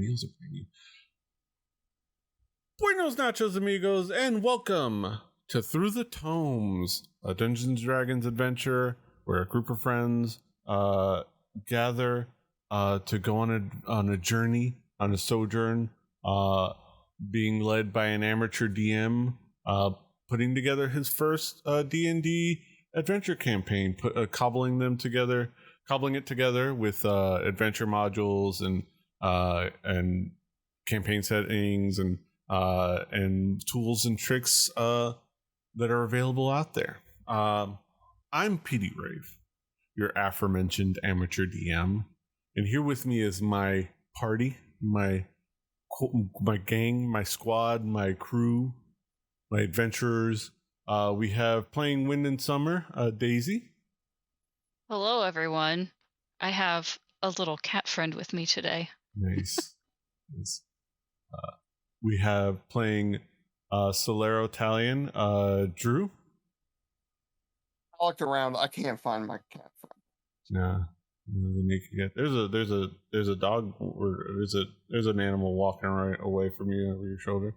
nails are brand new. Buenos nachos, amigos, and welcome to Through the Tomes, a Dungeons & Dragons adventure where a group of friends gather to go on a journey, on a sojourn, being led by an amateur DM, putting together his first D&D adventure campaign, cobbling it together with adventure modules and campaign settings and tools and tricks that are available out there. I'm Petey Rave, your aforementioned amateur DM, and here with me is my party, my gang, my squad, my crew, my adventurers. We have playing Wind and Summer, Daisy. Hello, everyone. I have a little cat friend with me today. Nice. We have playing Solero Italian, Drew. I looked around. I can't find my cat friend. Yeah. There's a dog or there's an animal walking right away from you over your shoulder.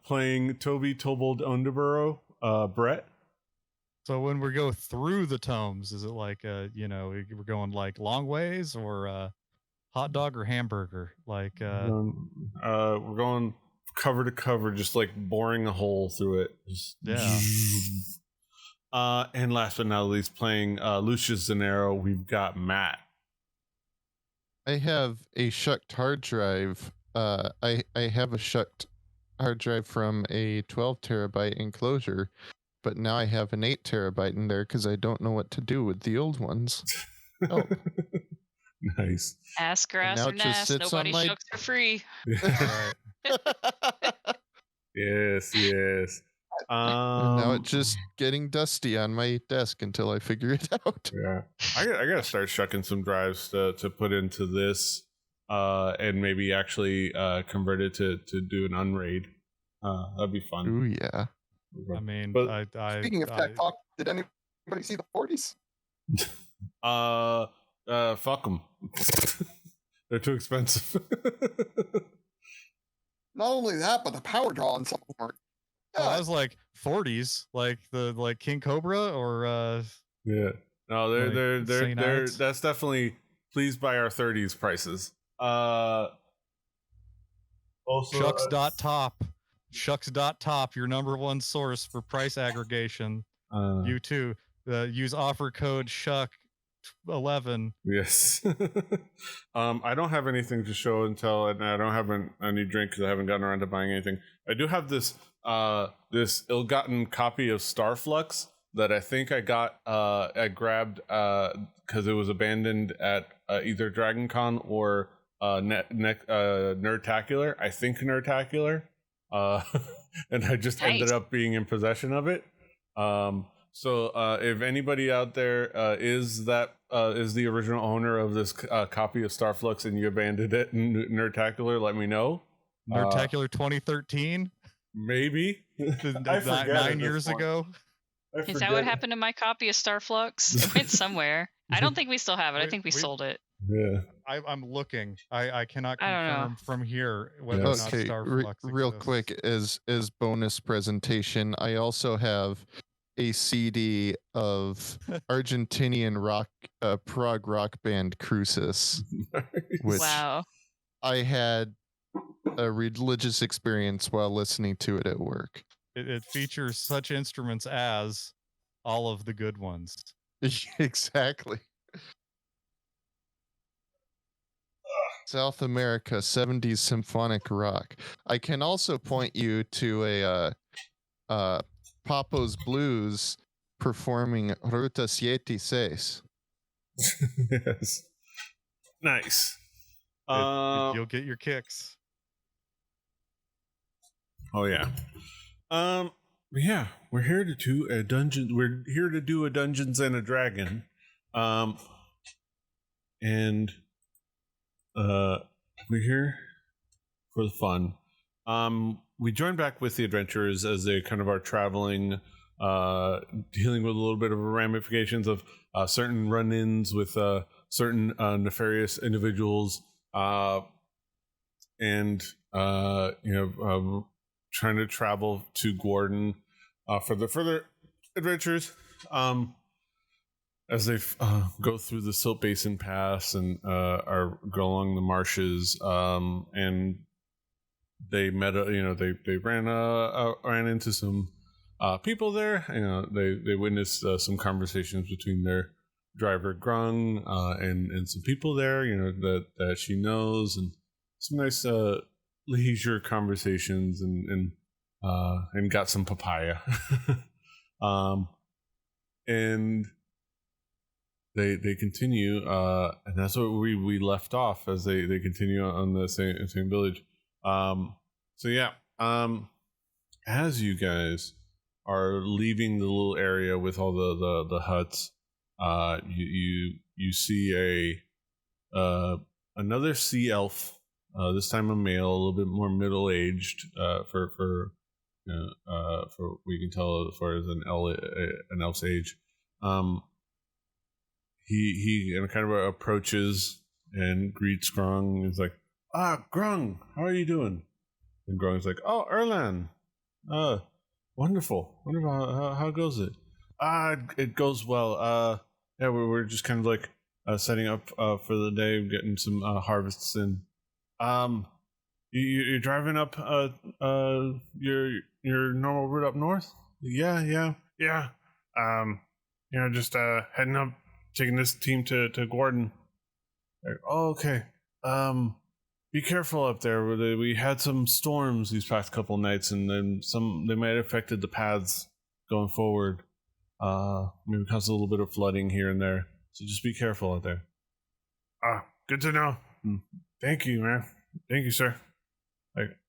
Playing Toby Tobold Underborough, Brett. So when we go through the tomes, is it like we're going like long ways or hot dog or hamburger? Like we're going cover to cover, just like boring a hole through it. And last but not least, playing Lucius Zanero, we've got Matt. I have a shucked hard drive. I have a shucked hard drive from a 12 terabyte enclosure, but now I have an 8 terabyte in there because I don't know what to do with the old ones. Oh. Nice. Ass, grass, or nest. Nobody shucks for free. Yes. And now it's just getting dusty on my desk until I figure it out. Yeah, I gotta start shucking some drives to put into this, and maybe actually convert it to do an unraid. That'd be fun. Ooh, yeah. I mean, but Speaking of tech talk, did anybody see the 40s? Fuck them. They're too expensive. Not only that, but the power draw on some of them. Oh, I was like 40s, like King Cobra or yeah. No, they're that's definitely please buy our 30s prices. Also Shucks.top, your number one source for price aggregation. You too. Use offer code SHUCK11. Yes. I don't have anything to show and I don't have any drink because I haven't gotten around to buying anything. I do have this ill-gotten copy of Starflux that I think I grabbed because it was abandoned at either DragonCon or Nerdtacular. I think Nerdtacular. And I just ended up being in possession of it. So if anybody out there is the original owner of this copy of Starflux and you abandoned it in Nerdtacular, let me know. Nerdtacular 2013? Maybe. 9 years ago? Is that what happened to my copy of Starflux? It went somewhere. I don't think we still have it. I think we sold it. Yeah. I'm looking. I cannot confirm from here whether or not Starflux real quick, as bonus presentation, I also have a CD of Argentinian prog rock band Crucis, which I had a religious experience while listening to it at work. It features such instruments as All of the Good Ones. Exactly. South America 70s symphonic rock. I can also point you to a Papo's Blues performing Ruta 76. Yes. Nice. You'll get your kicks. Oh yeah. Yeah, we're here to do a dungeon. We're here to do a Dungeons and a Dragon. And we're here for the fun. We join back with the adventurers as they kind of are traveling, dealing with a little bit of ramifications of certain run-ins with certain nefarious individuals, and trying to travel to Gordon for the further adventures. As they go through the Silt Basin Pass and go along the marshes, and they met, they ran into some people there. They witnessed some conversations between their driver Grung and some people there, that she knows, and some nice leisure conversations, and got some papaya. And they continue, and that's where we left off as they continue on the same village. As you guys are leaving the little area with all the huts, you see another sea elf, this time a male, a little bit more middle aged, for we can tell as far as an elf's age. He kind of approaches and greets Grung. He's like, Grung, how are you doing? And Grung's like, oh, Erlan, wonderful. How goes it? It goes well. Yeah, we're just kind of like setting up for the day, getting some harvests in. You're driving up your normal route up north? Yeah. Just heading up, taking this team to Gordon. Like, oh, okay. Be careful up there. We had some storms these past couple nights, and then they might have affected the paths going forward. Maybe cause a little bit of flooding here and there. So just be careful out there. Good to know. Thank you, man. Thank you, sir. Like,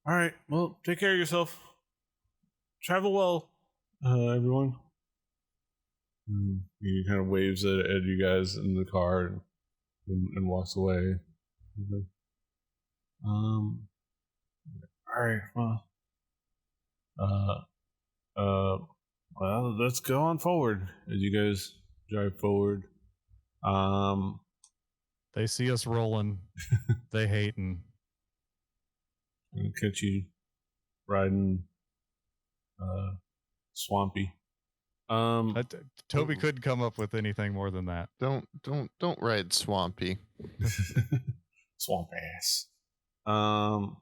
all right. Well, take care of yourself. Travel well, everyone. He kind of waves at you guys in the car and walks away. Like, all right. Well, let's go on forward as you guys drive forward. They see us rolling. They hating. And catch you riding swampy. Toby couldn't come up with anything more than that. Don't ride swampy. Swamp ass. You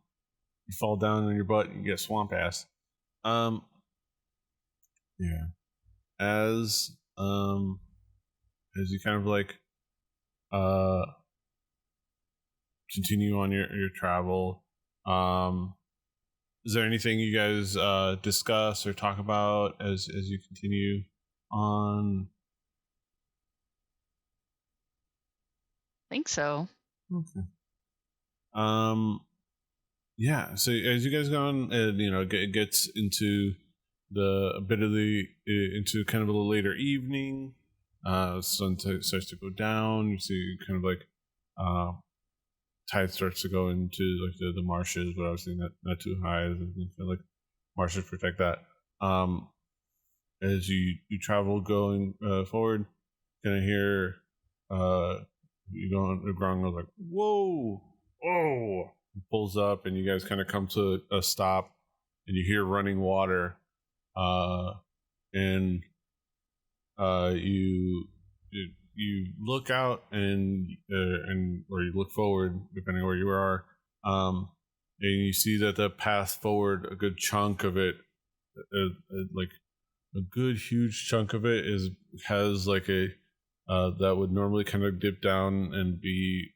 fall down on your butt and you get swamp ass. Yeah. As you kind of like continue on your travel, is there anything you guys discuss or talk about as you continue on? I think so. Okay. Yeah. So as you guys go on, it gets into into kind of a later evening. Sun starts to go down. You see kind of like tide starts to go into like the marshes, but obviously not too high. Like marshes protect that. As you travel going forward, gonna hear you going. Grung goes like, whoa, he pulls up, and you guys kind of come to a stop, and you hear running water, and you look out and or you look forward, depending on where you are, and you see that the path forward, a good chunk of it, like a good huge chunk of it has like a that would normally kind of dip down and be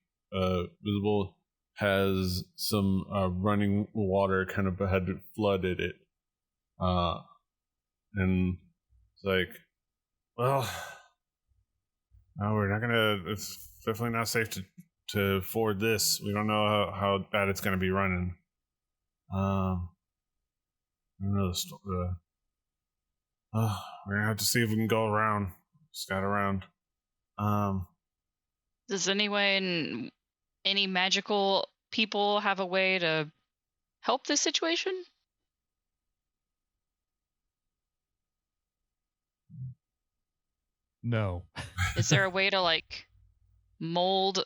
visible, has some running water kind of had flooded it, and it's like, well, no, we're not gonna. It's definitely not safe to ford this. We don't know how bad it's gonna be running. I don't know we're gonna have to see if we can go around, scout around. Does any magical people have a way to help this situation? No. Is there a way to like mold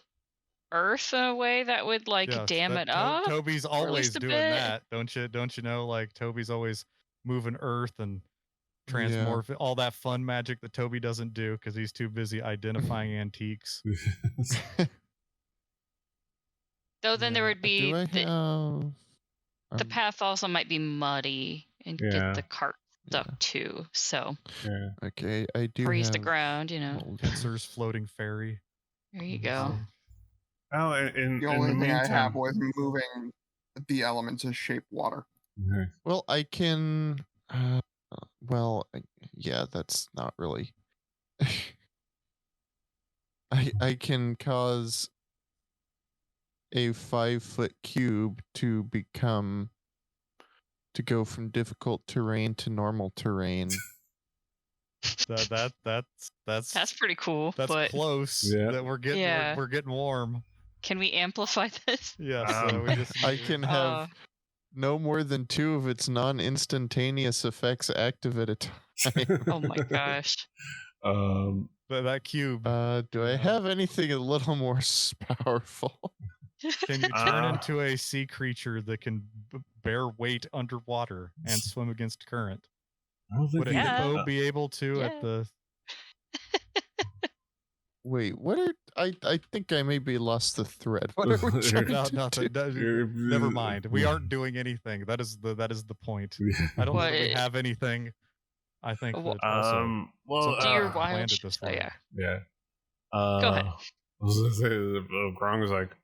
earth in a way that would like Yes, dam that it up. Toby's or at least always a doing bit. that. Don't you know? Like Toby's always moving earth and Yeah. transmorph all that fun magic that Toby doesn't do because he's too busy identifying antiques. Though then there Yeah, would be do I the have path also might be muddy and Yeah. get the cart stuck Yeah. too. So Yeah. Okay, I do freeze have the ground, mold. Pincer's floating fairy. There you on go. stage. Oh, in The the only thing I have meantime, with moving the elements is shape water. okay. Well, I can. Well, yeah, that's not really. I can cause a 5-foot cube to go from difficult terrain to normal terrain. That's pretty cool. That's but close. Yeah. That we're getting Yeah. we're getting warm. can we amplify this? Yes, we just I can have Uh, no more than 2 of its non-instantaneous effects active at a time. oh my gosh. that cube. Do I Yeah. have anything a little more powerful? Can you turn into a sea creature that can bear weight underwater and swim against current? I don't think Would a you- hippo be able to Yeah. at the? Wait, what are I think I maybe lost the thread. What are we trying No, to nothing. do? Never mind. We aren't doing anything. That is the point. I don't know that we What- have anything. I think Wha- that also well, Do your planned wild it this oh, way. yeah. yeah. Go ahead. I was gonna say, Grong was like,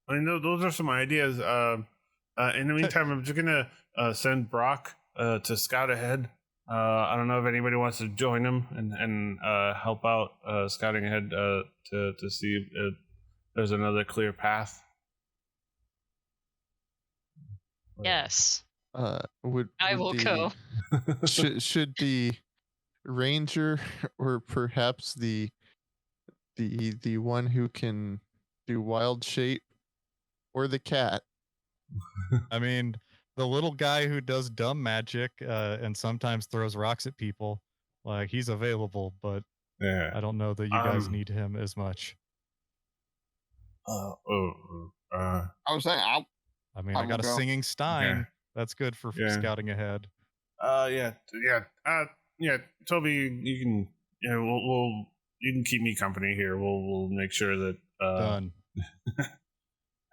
I mean, those are some ideas. In the meantime, I'm just gonna send Brock to scout ahead. I don't know if anybody wants to join him and help out scouting ahead to see if there's another clear path. Yes. Would I will go. should the ranger or perhaps the one who can do wild shape or the cat? I mean, the little guy who does dumb magic and sometimes throws rocks at people, like he's available, but Yeah. I don't know that you guys need him as much. I was saying, I mean, I I got a will go. singing Stein. Yeah. That's good for Yeah. scouting ahead. Yeah. Toby, you can, we'll you can keep me company here. We'll make sure that Done.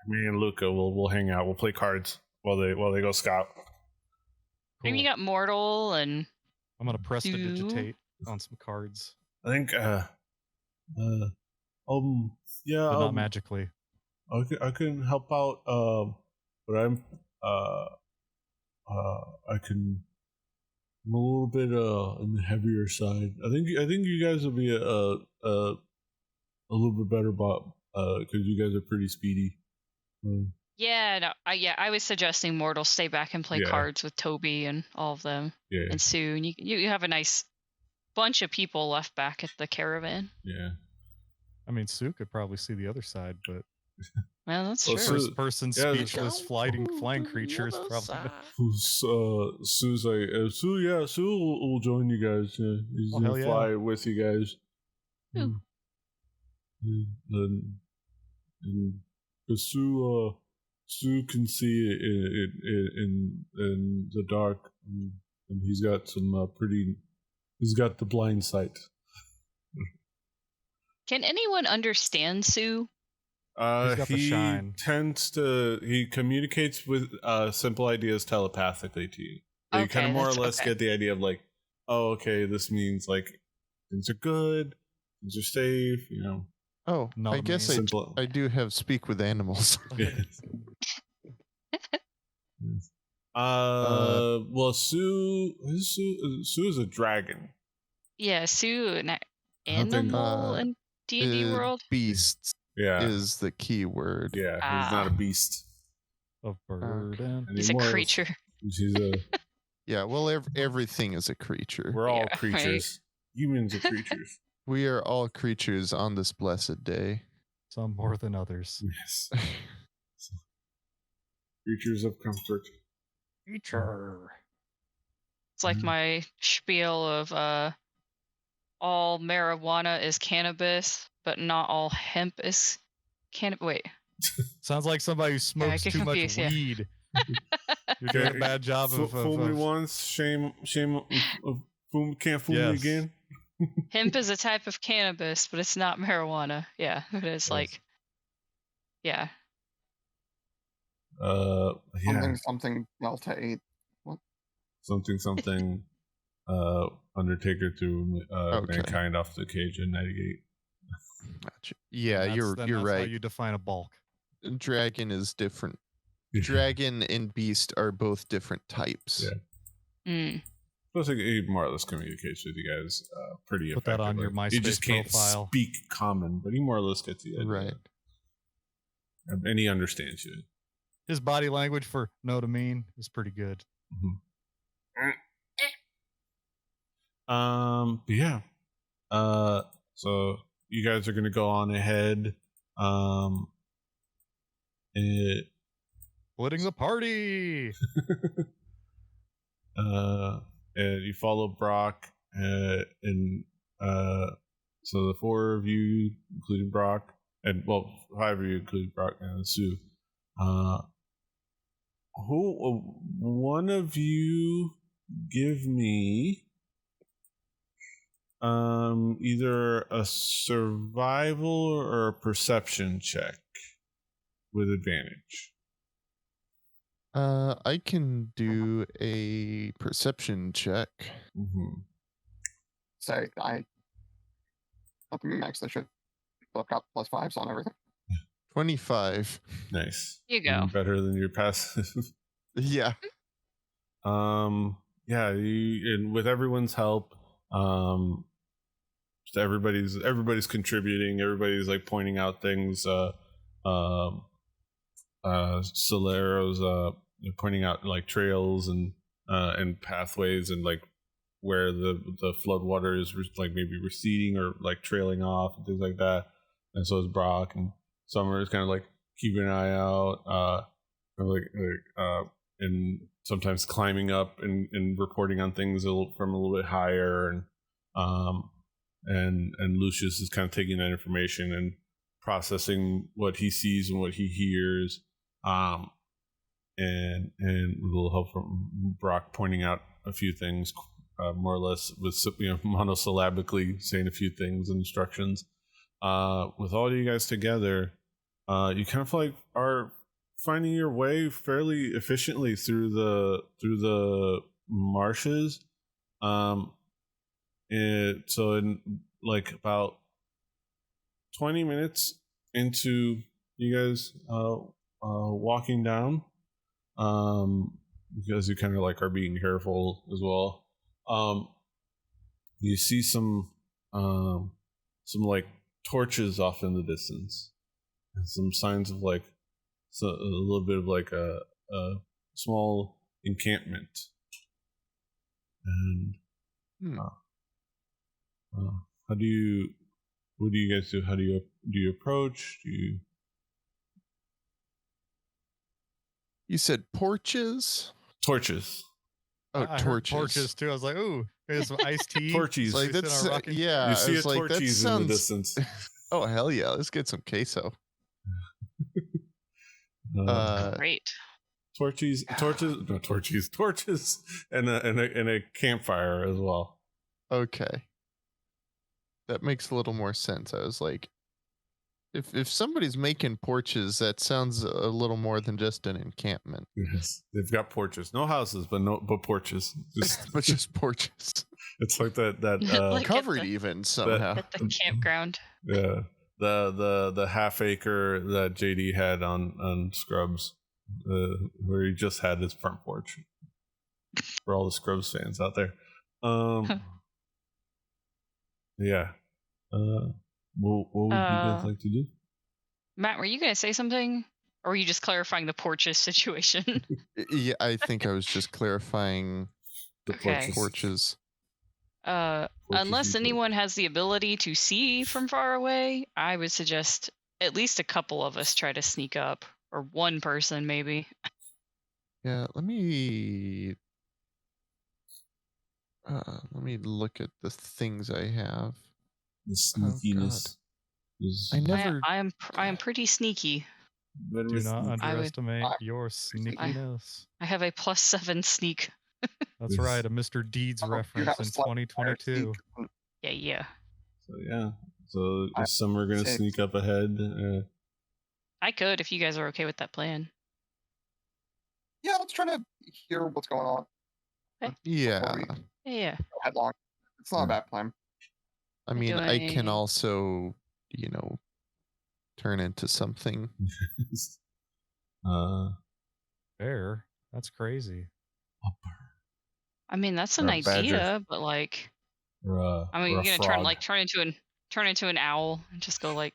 me and Luca will hang out. We'll play cards while they go scout. Maybe you Cool. got mortal and I'm gonna press to Do- digitate on some cards, I think yeah. but not magically. I can help out. But I'm I can. I'm a little bit on the heavier side. I think you guys will be a little bit better, because you guys are pretty speedy. yeah, no, I was suggesting mortal stay back and play Yeah. cards with Toby and all of them Yeah, and Sue, and you have a nice bunch of people left back at the caravan. yeah. I mean, Sue could probably see the other side, but Well, that's Well, true. Sue- first person yeah, speechless flying creature is probably. Sue's like, Sue. Yeah, Sue will join you guys. Yeah, he's Oh, gonna hell yeah. fly with you guys. Ooh. And because Sue can see in the dark, and he's got some he's got the blind sight. Can anyone understand Sue? He's got the He shine. he communicates with simple ideas telepathically to you. So you kind Okay, of more or that's less okay. get the idea of like, oh, okay, this means like things are good, things are safe, Oh, Not I guess me. simple. I do have speak with animals. Yes. Yes. Well, Sue is a dragon. Yeah, Sue, an I don't think- animal in D&D world. Beasts Yeah, is the key word. yeah. He's not a beast Of bird and He's a anymore. creature. She's a. Yeah, well, everything is a creature. We're all Yeah, right. creatures. Humans are creatures. We are all creatures on this blessed day. some more than others. Yes. Creatures of comfort. Creature. It's like my spiel of all marijuana is cannabis, but not all hemp is Wait. Sounds like somebody who smokes get too much confused, yeah. weed. You're doing a bad job Fool me once, shame, can't fool me Yes. again. Hemp is a type of cannabis, but it's not marijuana. Yeah, it is Yes. like, yeah. Yeah, Something Delta 8. something. Undertaker threw Okay. mankind off the cage in '98. Gotcha. Yeah, And you're that's right. How you define a bulk. Dragon is different. Dragon and beast are both different types. Yeah. Mm. I think he more or less communicates with you guys pretty Put that on effectively. your MySpace He just can't profile. speak common, but he more or less gets the idea. Right. And he understands you. His body language for no to mean is pretty good. But yeah. So you guys are gonna go on ahead. Splitting the party. And you follow Brock, and so the four of you, including Brock, and well, 5 of you, including Brock and Sue. Who one of you give me either a survival or a perception check with advantage? I can do a perception check. So I up me max. I should look up +5s on everything. 25. Nice. You go. Better than your passive. Yeah. Yeah, and with everyone's help, so everybody's contributing, everybody's like pointing out things, Solero's pointing out like trails and pathways and like where the flood water is like maybe receding or like trailing off and things like that. And so is Brock, and Summer is kind of like keeping an eye out, and sometimes climbing up and reporting on things from a little bit higher, and Lucius is kind of taking that information and processing what he sees and what he hears, and with a little help from Brock pointing out a few things, more or less with monosyllabically saying a few things and instructions. With all you guys together, you kind of like are finding your way fairly efficiently through the marshes. So in like about 20 minutes into you guys walking down, because you kind of like are being careful as well, you see some like torches off in the distance and some signs of like a little bit of like a small encampment. And what do you guys do? How do you approach? You said porches? Torches. Oh, I heard torches. torches too. I was like, ooh, there's some iced tea. Torches. Like that's yeah. You see I was a like, that torches in sounds... the distance. Oh hell yeah! Let's get some queso. Great. Torches, and a campfire as well. Okay, that makes a little more sense. I was like, if somebody's making porches, that sounds a little more than just an encampment. Yes, they've got porches, no houses, but porches. But just porches. It's like that Like covered even somehow. At the campground. Yeah, the half acre that JD had on Scrubs, where he just had his front porch. For all the Scrubs fans out there, yeah. What would you guys like to do? Matt, were you going to say something? Or were you just clarifying the porches situation? Yeah, I think I was just clarifying The Okay. porches. Unless and anyone has the ability to see from far away, I would suggest at least a couple of us try to sneak up. Or one person, maybe. Yeah, let me look at the things I have. the sneakiness. I never. I am pretty sneaky. Do not I would- underestimate I- your sneakiness. I have a +7 sneak. That's right, a Mr. Deeds Oh, you reference have a in slightly higher 2022. sneak. Yeah. So yeah. So I- some are gonna six. sneak up ahead. I could if you guys are okay with that plan. Yeah, let's try to hear what's going on. Yeah. Yeah. Go headlong. It's not a Yeah. bad plan. I mean, I can doing- also, turn into something. Fair. That's crazy. I mean, that's Or an a badger. idea, but like, or I mean, or you're a gonna frog. turn into an owl and just go like,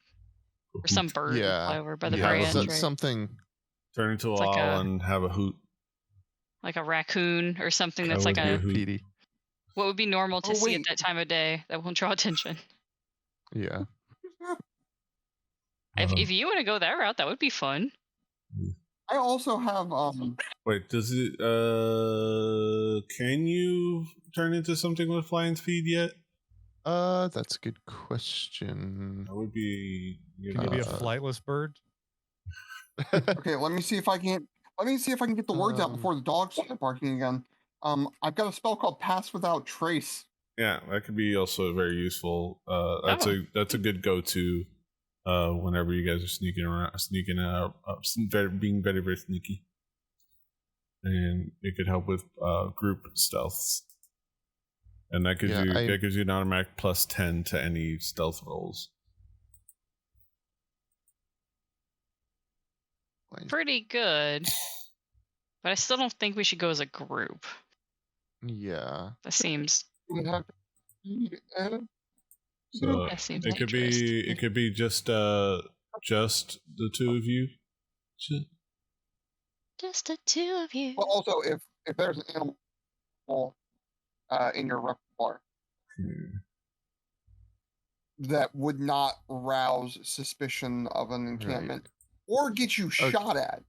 or some bird and Yeah. fly over by the Yeah, branch, so- right? Something. Turn into It's an like owl a- and have a hoot. Like a raccoon or something That that's like would be a a hoot. Petey. what would be normal to Oh, see at wait. that time of day that won't draw attention. Yeah. If you want to go that route, that would be fun. I also have Wait, does it? Can you turn into something with flying speed yet? That's a good question. That would be. Can you be a Uh, flightless bird? okay, let me see if I can get the words out Um, before the dogs start barking again. I've got a spell called Pass Without Trace. Yeah, that could be also very useful. That's Oh. a good go-to. Whenever you guys are sneaking out, being very very sneaky, and it could help with group stealths, and that gives you an automatic +10 to any stealth rolls. Pretty good. But I still don't think we should go as a group. Yeah. That seems You have to be added. So that seems it could dangerous. be just the two of you. Just the two of you. Well, also if there's an animal in your repertoire that would not rouse suspicion of an encampment or get you shot at.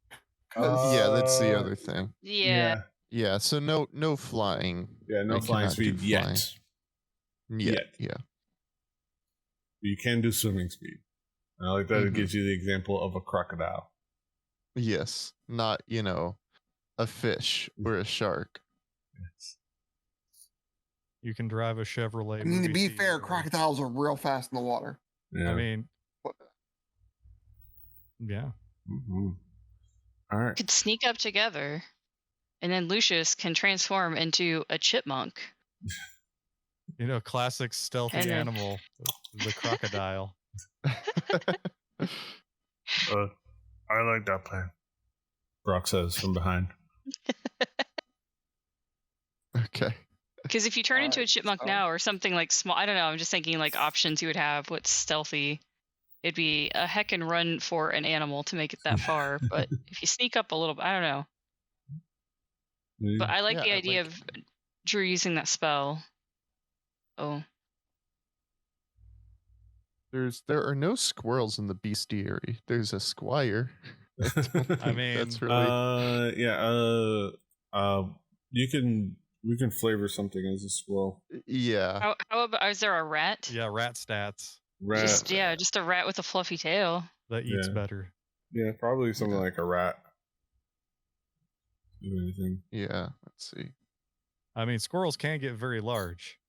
'Cause- Yeah, that's the other thing. Yeah. Yeah, so no flying. Yeah, no I flying cannot do speed yet. flying. Yet. Yeah. You can do swimming speed. And I like that it Mhm. gives you the example of a crocodile. Yes. Not, a fish or a shark. Yes. You can drive a Chevrolet. I mean, to movie be theater. fair, crocodiles are real fast in the water. Yeah. I mean, What- yeah. Mhm. All right. Could sneak up together, and then Lucius can transform into a chipmunk. Classic stealthy And then- animal, the crocodile. I like that plan. Brock says from behind. Okay. Because if you turn into a chipmunk so- now or something like small, I don't know. I'm just thinking like options you would have. What's stealthy? It'd be a heck and run for an animal to make it that far. But if you sneak up a little bit, I don't know. But I like Yeah, the idea of Drew using that spell. Oh, There are no squirrels in the bestiary. There's a squire. I mean, that's really we can flavor something as a squirrel. yeah. how about? Is there a rat? yeah, rat stats Rat. Just a rat with a fluffy tail. that eats Yeah. better. Yeah, probably something like a rat. Do anything. Yeah. Let's see. I mean, squirrels can get very large.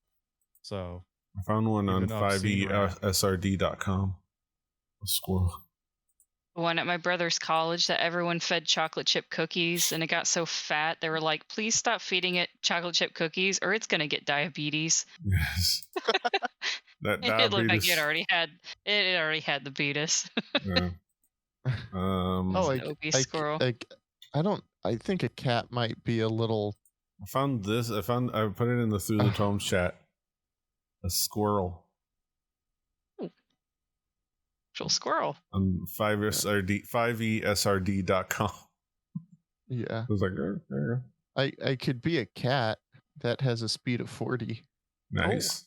So I found one on Even obscene rat. 5esrd.com. A squirrel. One at my brother's college that everyone fed chocolate chip cookies, and it got so fat they were like, "Please stop feeding it chocolate chip cookies, or it's gonna get diabetes." Yes. That It looked like diabetes. it already had the beatus. Yeah. Oh, An obese squirrel. I think a cat might be a little. I found this. I put it in the Through the Tomes chat. A squirrel Actual squirrel. on 5esrd.com. Yeah. I was like, there you go. I could be a cat that has a speed of 40. Nice.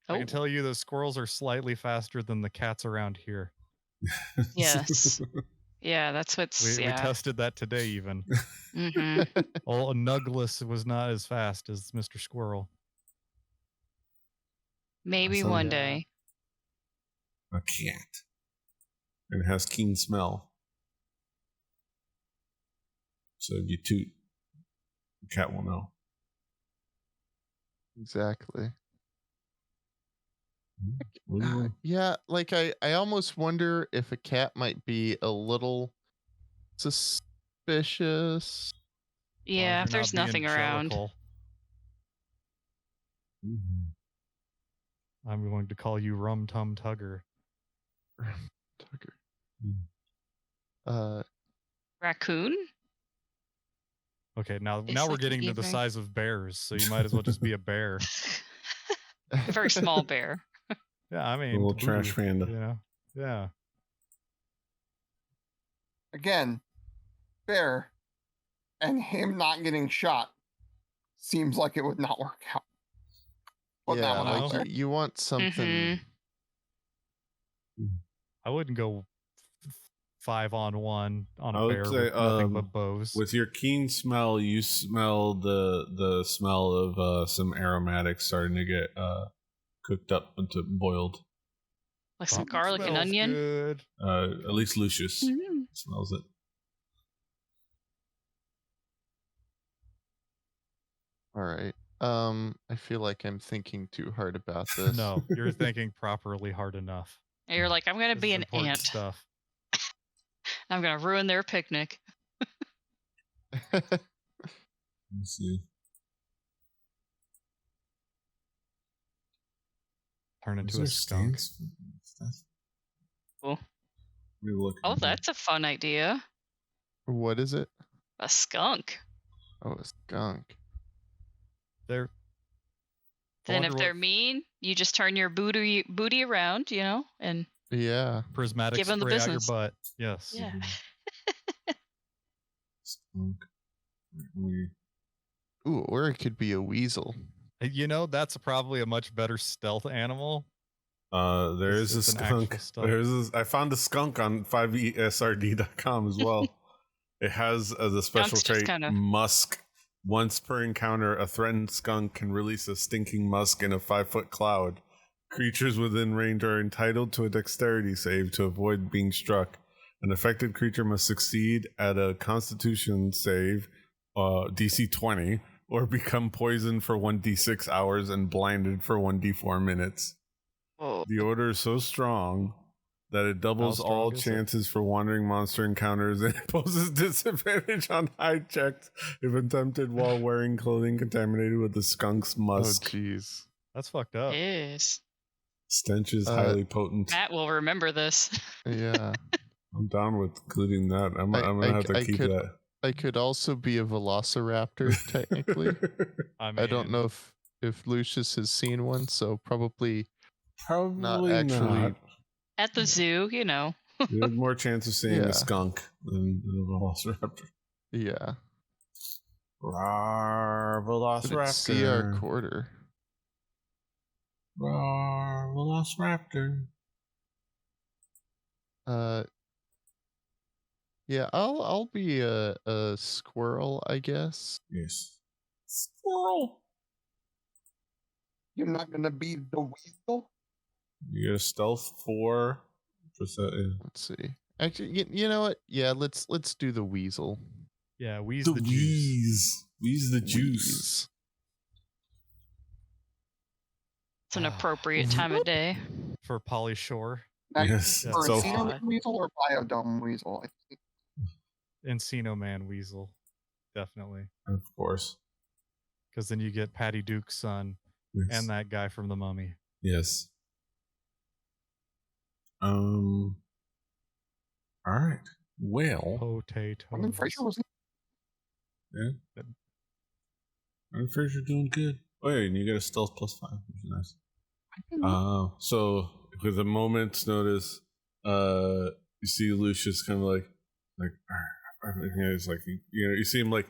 I Oh, can tell you the squirrels are slightly faster than the cats around here. yes. Yeah, that's what's We tested that today even. hmm Old Nuglus was not as fast as Mr. Squirrel. Maybe Awesome. one Yeah. day. A cat. and has keen smell. So if you toot, the cat will know. Exactly. What do you want? Yeah, like I almost wonder if a cat might be a little suspicious. As long as Yeah, you're if there's not being nothing around. jellicle, Mhm. I'm going to call you Rum Tum Tugger. Tucker. Mm. Raccoon? Okay, now It's we're like an getting to the earring. size of bears, so you might as well just be a bear. A very small bear. Yeah, I mean, little to trash boot, panda. you know? Yeah. Again, bear, and him not getting shot seems like it would not work out. Put that Yeah, one No. out like there. you want something. I wouldn't go 5-on-1 on I a would bear say, with nothing but bows. with your keen smell, you smell the smell of some aromatics starting to get cooked up into boiled. Like some Something garlic and smells onion. Good. At least Lucius Mhm. smells it. All right. I feel like I'm thinking too hard about this. No, you're thinking properly hard enough. And you're like, I'm gonna This be is an important ant. stuff. I'm gonna ruin their picnic. Let's see. Turn Is into there a skunk. stands for stuff? Cool. Let me look. Oh, that's a fun idea. What is it? A skunk. Oh, a skunk. They're Then if wonder they're what- mean, you just turn your booty around, and Yeah. prismatic Give 'em the spray out your business. butt. Yes. yeah. Skunk. We- Ooh, or it could be a weasel. You know, that's probably a much better stealth animal. There It's- is a it's an actual skunk. stealth. I found a skunk on 5esrd.com as well. It has as a special Skunks just trait kinda- musk. Once per encounter, a threatened skunk can release a stinking musk in a 5-foot cloud. Creatures within range are entitled to a dexterity save to avoid being struck. An affected creature must succeed at a Constitution save, DC 20, or become poisoned for 1d6 hours and blinded for 1d4 minutes. Whoa. The order is so strong that it doubles How strong all is it? chances for wandering monster encounters and imposes disadvantage on hide checks if attempted while wearing clothing contaminated with the skunk's Oh, musk. jeez. That's fucked up. Is Stench is Uh, highly potent. Matt will remember this. Yeah. I'm down with including that. I'm gonna I- have to I keep could- that. I could also be a velociraptor, technically. I I don't mean, know if Lucius has seen one, so probably Probably not not. actually. At the zoo, You have more chance of seeing Yeah. a skunk than a velociraptor. Yeah. Rawr, But it's CR velociraptor. quarter. Rawr, velociraptor. Yeah, I'll be a squirrel, I guess. Yes. Squirrel. You're not gonna be the weasel. You get a stealth 4. Yeah. Let's see. Actually, you know what? Yeah, let's do the weasel. yeah, wheeze The the juice. wheeze. Wheeze the juice. Wheeze. it's an appropriate time of day. For Polly Shore. Now, Yes. Yeah. For So Encino weasel or biodome weasel? I think. Encino Man Weasel. Definitely. of course. Because then you get Patty Duke's son Yes. and that guy from The Mummy. Yes. All right. Well, Potatoes. Brendan Fraser was I'm pretty sure doing good. Oh yeah, and you get a stealth +5, which is nice. So with a moment's notice, you see Lucius kind of like, he's like, you see him like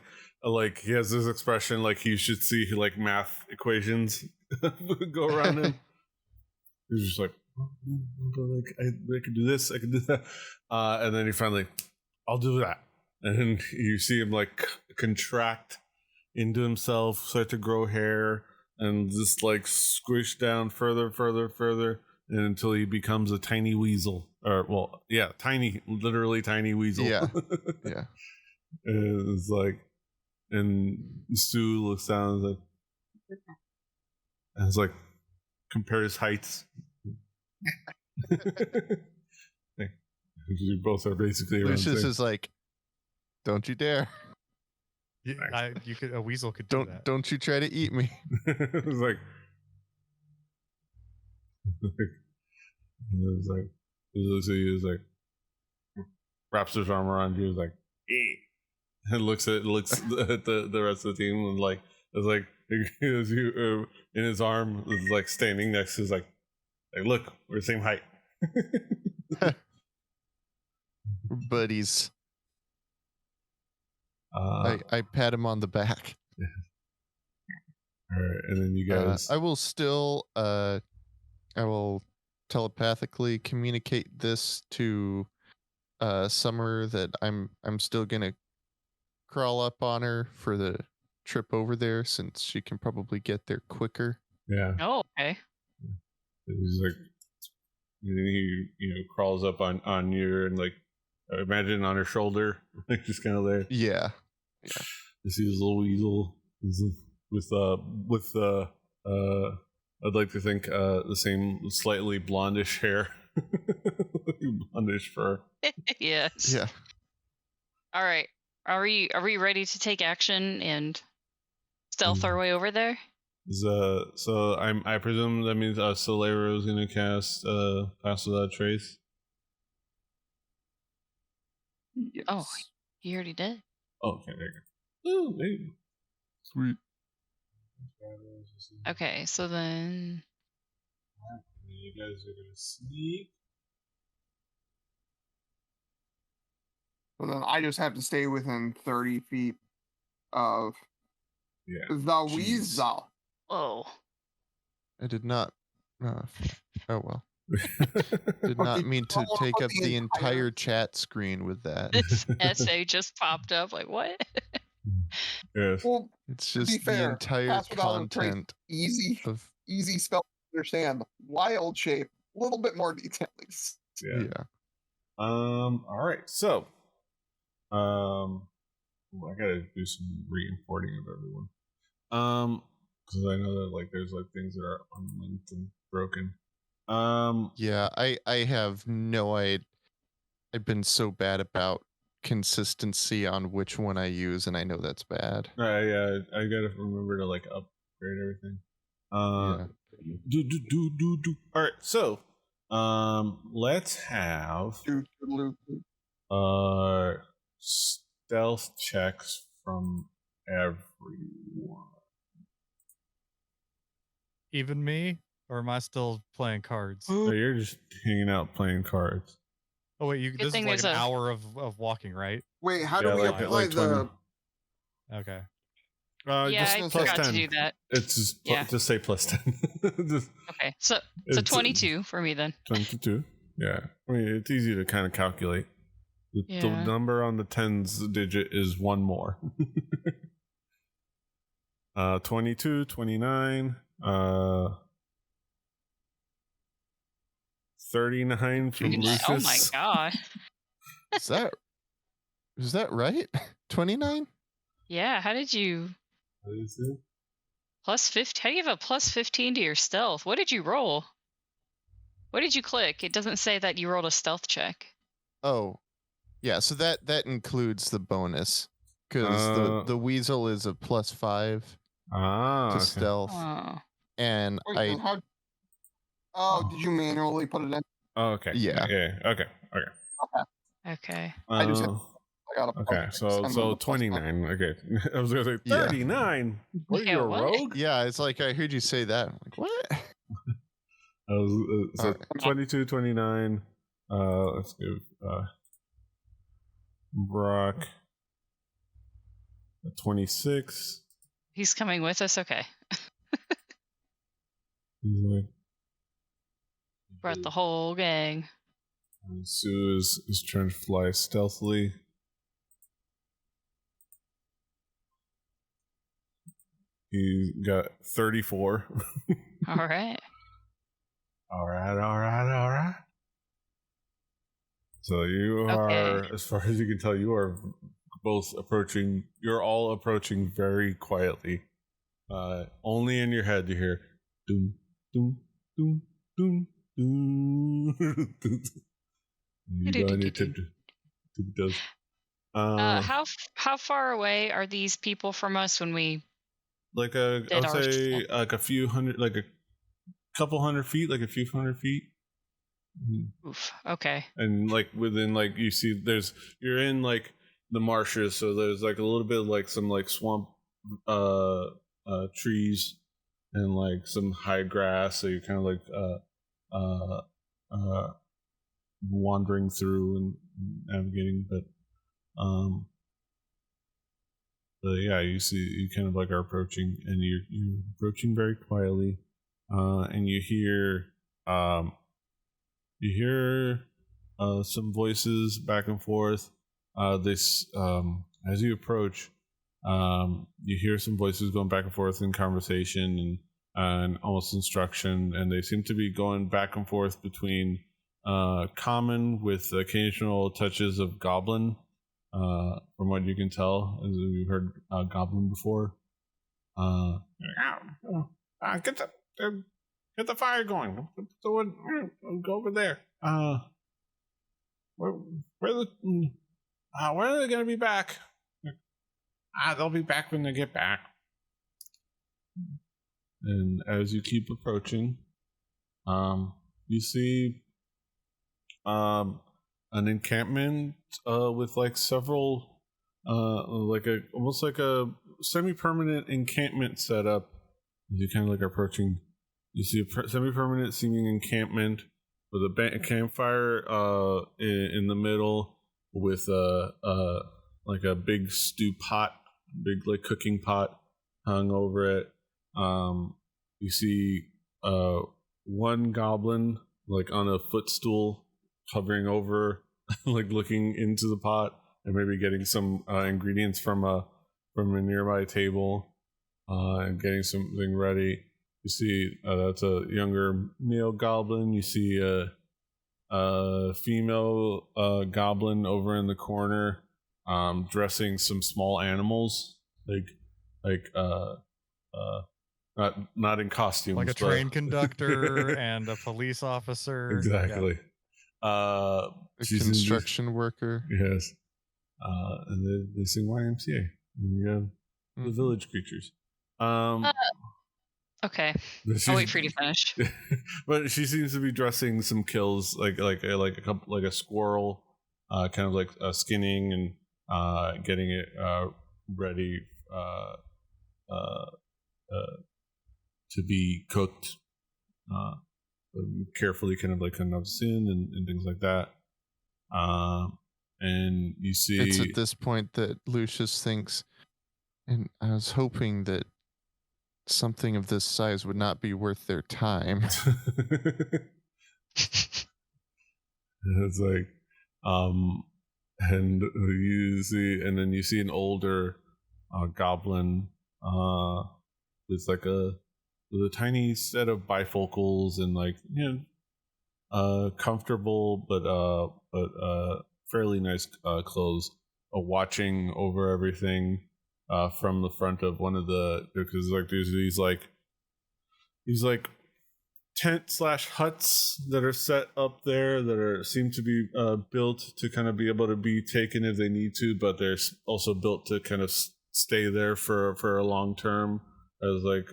he has this expression like he should see like math equations go around him. He's just like, I can do this, I can do that, and then he finally, I'll do that, and then you see him like contract into himself, start to grow hair, and just like squish down further, and until he becomes a tiny weasel. Or, well, yeah, tiny, literally tiny weasel. Yeah. Yeah. And it's like, and Sue looks down and is like, and it's like, compares heights. You both are basically around Lucius same. is like, don't you dare. A weasel could do that. Don't you try to eat me. It's like, it's like, he was like, wraps his arm around you, is like, and looks at the rest of the team, and like, it's like, you in his arm, is like standing next to, his like, look, we're the same height. Buddies. I pat him on the back. All right, and then you guys. I will still I will telepathically communicate this to Summer that I'm still gonna crawl up on her for the trip over there, since she can probably get there quicker. Yeah. Oh, okay. He's like, he crawls up on you, and like, imagine on her shoulder, like just kind of there. Yeah. You see this little weasel with I'd like to think the same slightly blondish hair, blondish fur. Yes. Yeah. All right. Are we ready to take action and stealth our way over there? So I presume that means Solero is gonna cast Pass Without Trace. Oh, he already did. Oh, okay, there you go. Oh, maybe. Sweet. Okay, so then You guys are gonna sneak. So then I just have to stay within 30 feet of the Jeez. weasel. whoa. I did not oh well. Did not mean to take up the entire chat screen with that. This essay just popped up. Like what? Yes. Well, It's to be just the fair, entire Pass Without a Trace, content easy spell to understand. Wild shape, a little bit more detail, please. Yeah. Yeah. All right. So, I gotta do some re-importing of everyone. Because I know that like there's like things that are unlinked and broken. Yeah, I have no idea. I've been so bad about consistency on which one I use, and I know that's bad. I gotta remember to like upgrade everything. Yeah. All right. So, let's have stealth checks from everyone. Even me, or am I still playing cards? So you're just hanging out playing cards. Oh wait, Good this is thing like there's an a- hour of walking, right? Wait, how Yeah, do we like- apply like the? 20. Okay. Yeah, just I plus forgot 10. to do that. It's just Yeah. just say plus 10. Just- Okay, so it's 22 for me then. 22. Yeah, I mean it's easy to kind of calculate. The Yeah. number on the tens digit is one more. 22, 29, 39 from Lucius. Oh my god. Is that right? 29? Yeah, how did you What is it? plus 15? How do you have a plus 15 to your stealth? What did you roll? What did you click? It doesn't say that you rolled a stealth check. Oh. Yeah, so that includes the bonus. Because the weasel is a +5 to Okay. stealth. Oh. And Wait, and did you manually put it in? Oh, okay. Yeah. Okay. Okay. I just Uh, I got a okay. So 29. Okay. I was gonna say Yeah. 39. What are Yeah, you, a what? rogue? yeah, it's like I heard you say that. I'm like, what? I was, so Alright. 22, 29. Let's give Brock 26. He's coming with us? Okay. He's like, Brought the whole gang. and Sue is trying to fly stealthily. He got 34. All right. All right. So you are, as far as you can tell, you are both approaching. You're all approaching very quietly. Only in your head you hear doom, doom, doom, doom, doom. You go on your tiptoe. How far away are these people from us when we like I did would our say thing? like a few hundred, like a couple hundred feet, like a few hundred feet. Oof. Okay. And like within, like you see, you're in like the marshes, so there's like a little bit of like some like swamp trees and like some high grass, so you're kind of like wandering through and navigating, but yeah, you see, you kind of like are approaching, and you're approaching very quietly, and you hear some voices back and forth. As you approach, you hear some voices going back and forth in conversation and almost instruction, and they seem to be going back and forth between common with occasional touches of goblin. From what you can tell, as you've heard goblin before. Get the fire going. Go over there. When are they gonna be back? They'll be back when they get back. And as you keep approaching, you see an encampment with like several almost like a semi-permanent encampment set up. As you kind of like approaching, you see a semi-permanent seeming encampment with a campfire in the middle, with like a big stew pot, big like cooking pot hung over it. You see one goblin like on a footstool hovering over, like looking into the pot and maybe getting some ingredients from a nearby table and getting something ready. You see that's a younger male goblin. You see a female goblin over in the corner dressing some small animals, not in costumes, like a train conductor and a police officer. Exactly. A construction worker. Yes. And they sing YMCA. And you have the village creatures. Okay. I'll wait for you to finish. But she seems to be dressing some kills, like a couple, like a squirrel, kind of like skinning and getting it ready to be cooked, carefully, kind of like in and things like that. And you see, it's at this point that Lucius thinks, and I was hoping that something of this size would not be worth their time. It's like, and you see, and then you see an older goblin with like a tiny set of bifocals and like, you know, comfortable but fairly nice clothes, watching over everything from the front of one of the, because like there's these like tent / huts that are set up there that seem to be built to kind of be able to be taken if they need to, but they're also built to kind of stay there for a long term, as like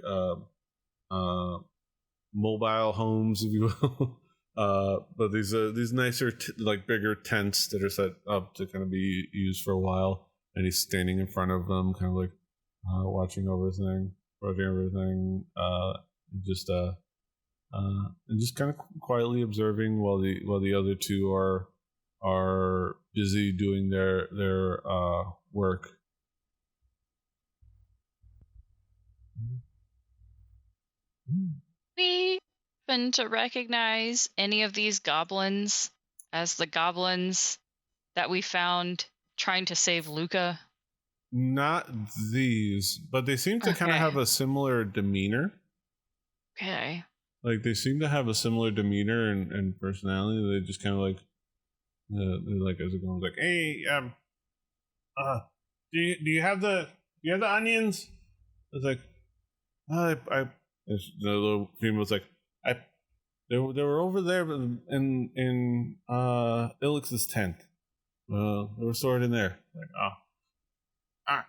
mobile homes, if you will. But these nicer like bigger tents that are set up to kind of be used for a while, and he's standing in front of them, kind of like watching everything, and just kind of quietly observing while the other two are busy doing their work. We happen to recognize any of these goblins as the goblins that we found trying to save Luca? Not these, but they seem to kind of Okay. have a similar demeanor. Okay. like they seem to have a similar demeanor and personality. They just kind of like they're like as it goes like, hey, do you have the onions? It's like, the little female was like, they were over there in Ilix's tent. They were stored in there. Like,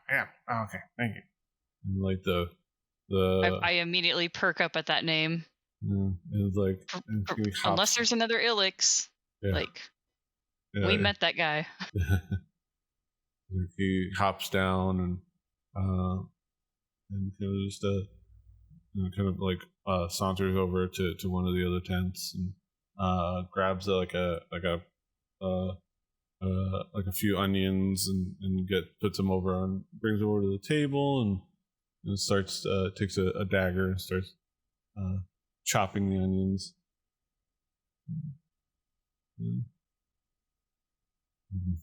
yeah, okay, thank you. And like the I immediately perk up at that name. it was like Unless there's another Ilix. Yeah. Like, we met that guy. He hops down and just kind of like saunters over to one of the other tents and grabs like a few onions and puts them over and brings them over to the table and starts takes a dagger and starts chopping the onions.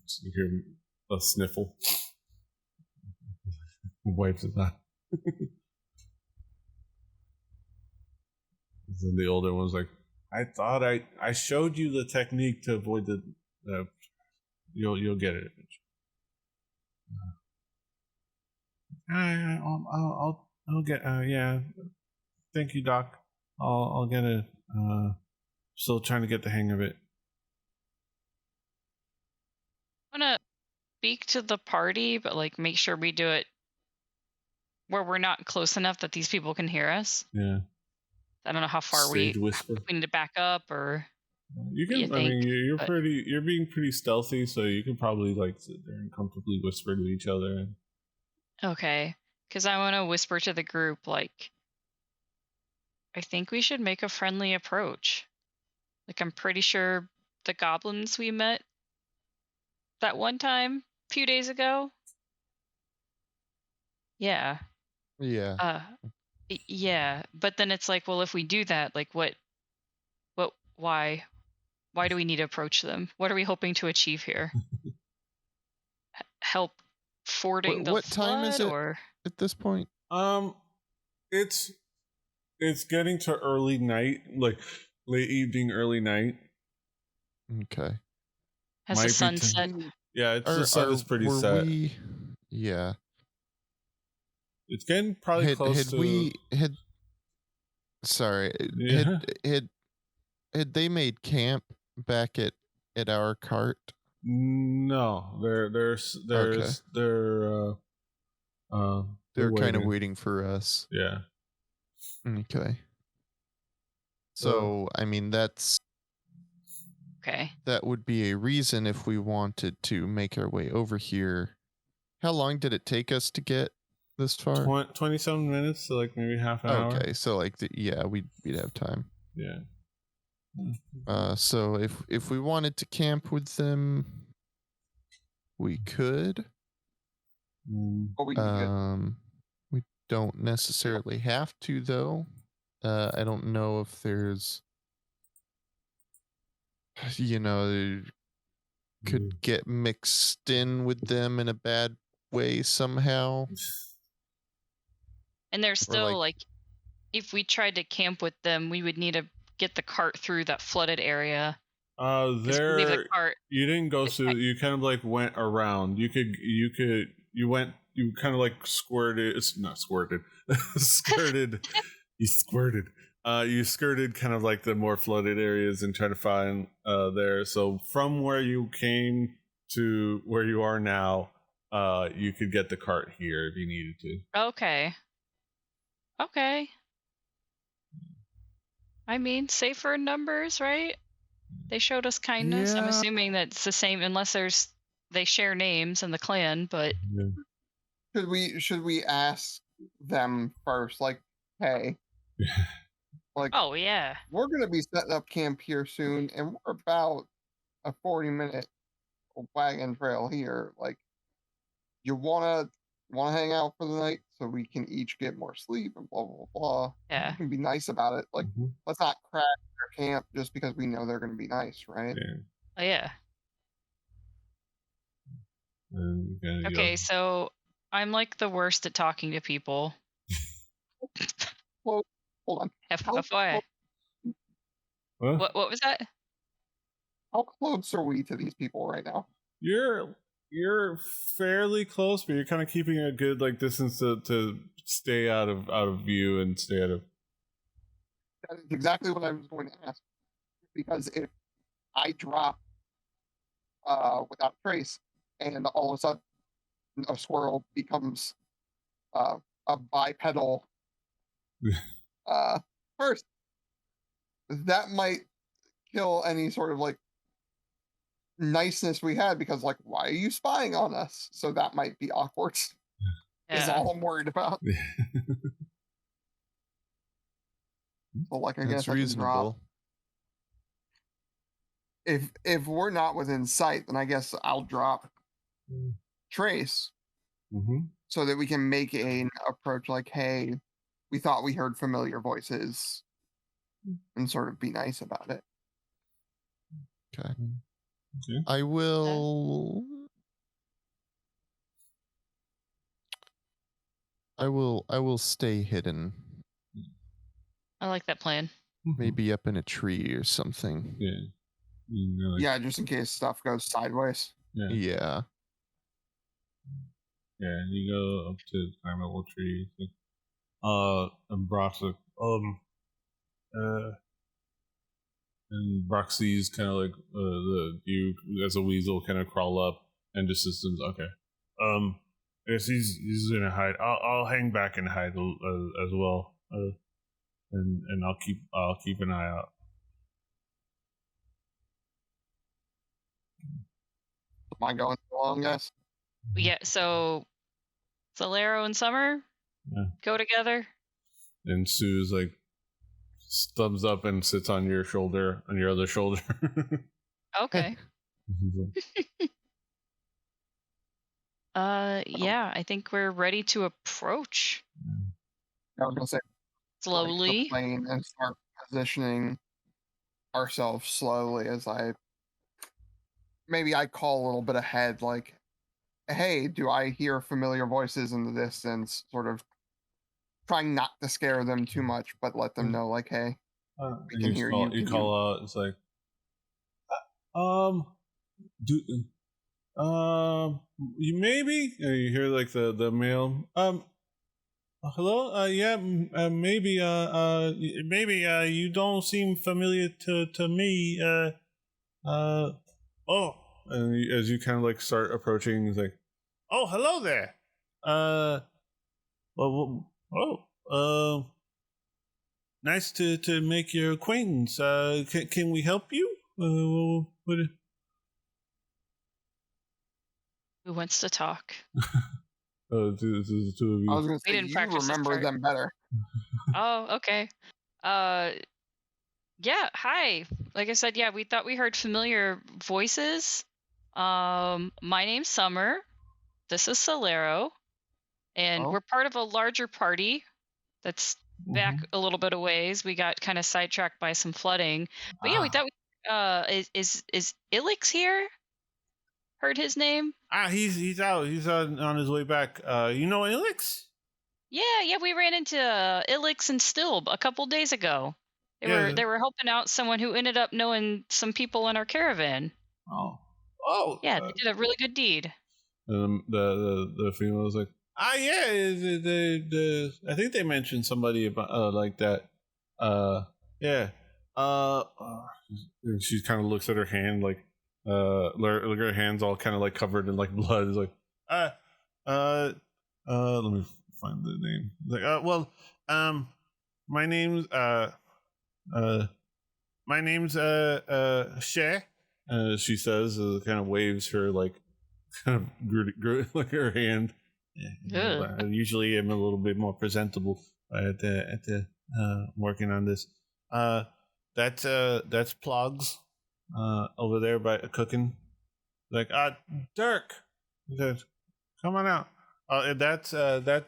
So you hear a sniffle. Wipes it out. Then the older one's like, I thought I showed you the technique to avoid the you'll get it eventually. I'll get yeah. Thank you, Doc. I'll get it. Still trying to get the hang of it. I want to speak to the party, but like make sure we do it where we're not close enough that these people can hear us. Yeah. I don't know how far Stage whisper. we need to back up or. You can. I mean, you're being pretty stealthy, so you can probably like sit there and comfortably whisper to each other. Okay, because I want to whisper to the group like, I think we should make a friendly approach. Like, I'm pretty sure the goblins we met that one time a few days ago. Yeah. Yeah. Yeah, but then it's like, well, if we do that, like, why do we need to approach them? What are we hoping to achieve here? Help fording the What flood, time is it or at this point? It's getting to early night, like late evening, early night. Okay. has the sun set? Yeah, the sun is pretty set. Yeah. It's getting probably close to. Sorry. Yeah. Had they made camp back at our cart? No, they're kind of waiting for us. Yeah. Okay. So, I mean, that's Okay. that would be a reason if we wanted to make our way over here. How long did it take us to get this far? 27 minutes, so like maybe half an hour. Okay, so like we'd have time. Yeah. So if we wanted to camp with them, we could. We don't necessarily have to, though. I don't know if there's, could get mixed in with them in a bad way somehow. And there's still like, if we tried to camp with them, we would need to get the cart through that flooded area. You didn't go through. You kind of like went around. You kind of like squirted. It's not squirted. Skirted. You squirted. You skirted kind of like the more flooded areas and try to find there. So from where you came to where you are now, you could get the cart here if you needed to. Okay. I mean, safer in numbers, right? They showed us kindness. Yeah. I'm assuming that it's the same, unless they share names in the clan. But should we ask them first? Like, hey, like, oh yeah, we're gonna be setting up camp here soon, and we're about a 40-minute wagon trail here. Like, you wanna hang out for the night so we can each get more sleep and blah blah blah. Yeah, you can be nice about it. Like, let's not crash their camp just because we know they're gonna be nice, right? Yeah. Oh yeah. Okay, so I'm like the worst at talking to people. Well, hold on. FYI. Well, What was that? How close are we to these people right now? you're fairly close, but you're kind of keeping a good like distance to stay out of view and stay out of. That is exactly what I was going to ask. Because if I drop without trace, and all of a sudden a squirrel becomes a bipedal person, that might kill any sort of like niceness we had, because like, why are you spying on us? So that might be awkward. Is Yeah. all I'm worried about. So like, I That's guess I can drop. reasonable. If we're not within sight, then I guess I'll drop trace Mm-hmm. so that we can make an approach like, hey, we thought we heard familiar voices, and sort of be nice about it. Okay. Okay. I will. I will stay hidden. I like that plan. Maybe up in a tree or something. Yeah. You know, like, Yeah, just in case stuff goes sideways. yeah. Yeah. Yeah, you go up to climb a little tree. And Brock's like, and Brock sees kind of like you as a weasel kind of crawl up and just systems. Okay, I guess he's gonna hide. I'll hang back and hide as well. And I'll keep an eye out. Am I going along, guys? Yeah. So, Solero and Summer go together. And Sue's like thumbs up and sits on your shoulder, on your other shoulder. Okay. Yeah. I think we're ready to approach I was gonna say slowly. the plane and start positioning ourselves slowly as I call a little bit ahead, like, hey, do I hear familiar voices in the distance? Sort of trying not to scare them too much, but let them know, like, hey, we can hear you. You call out. It's like, you maybe you hear like the male. Hello. Yeah. Maybe. Maybe. You don't seem familiar to me. Oh. And as you kind of like start approaching, it's like, oh, hello there. Nice to make your acquaintance. Can we help you? What? Who wants to talk? This is the two of you. I was gonna We say, didn't you practice this remember part. them better. Oh, okay. Yeah, hi. Like I said, yeah, we thought we heard familiar voices. My name's Summer. This is Solero. And Oh. we're part of a larger party that's back a little bit of ways. We got kind of sidetracked by some flooding. But yeah, we thought is Ilix here? Heard his name? He's out. He's on his way back. You know Elix? Yeah, we ran into Ilix and Stilb a couple days ago. They were helping out someone who ended up knowing some people in our caravan. Oh. Yeah, they did a really good deed. And the female was like, yeah. The I think they mentioned somebody about like that. Yeah. And she kind of looks at her hand like look at her hands all kind of like covered in like blood. It's like let me find the name. Like my name's Shay. She says, kind of waves her like kind of like her hand. Yeah, I usually am a little bit more presentable at the working on this. That's Plogs over there by cooking. Like Dirk, come on out. And that's and the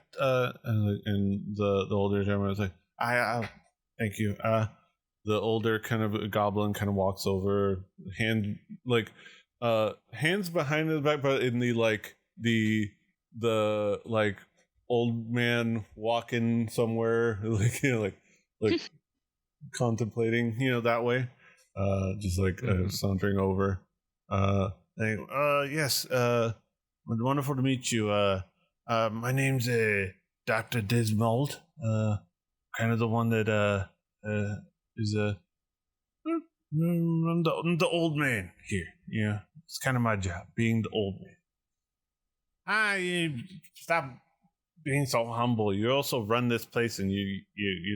older gentleman was like, I thank you. The older kind of goblin kind of walks over, hands behind his back, but in the like old man walking somewhere, like like contemplating, that way. just like sauntering over. Yes, wonderful to meet you. My name's Dr. Dismold. Kind of the one that is I'm the old man here. Yeah, it's kind of my job, being the old man. Stop being so humble. You also run this place, and you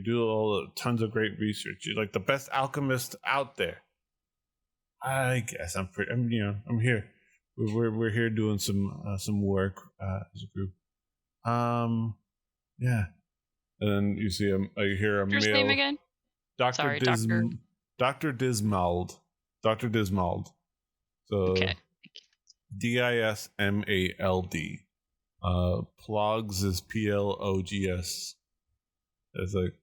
do tons of great research. You're like the best alchemist out there. I guess I'm here. We're here doing some work as a group. Yeah. And then you see you hear a What's his male. name again? Dr. Dr. Dismald. Dr. Dismald. So Okay. Dismald. Plogs is Plogs. It's like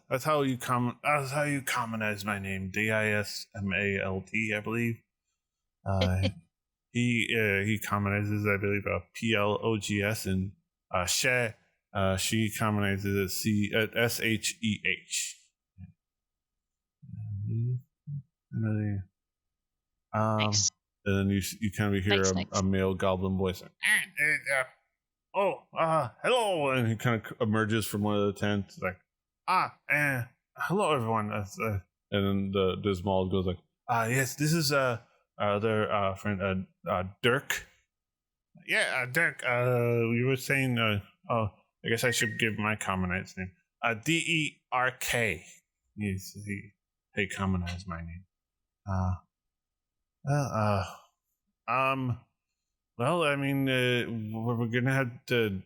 that's how you commonize my name. Dismald, I believe. He commonizes, I believe, Plogs, and she commonizes it Sheh. Nice. And then you kind of hear Nice. a male goblin voice. Hello, and he kind of emerges from one of the tents, like, hello everyone. And then the Dismal goes like, yes, this is their friend Dirk. Yeah, Dirk. You were saying, I guess I should give my commonized name. Derk. Yes, he commonized my name. Well, I mean, we're gonna have to.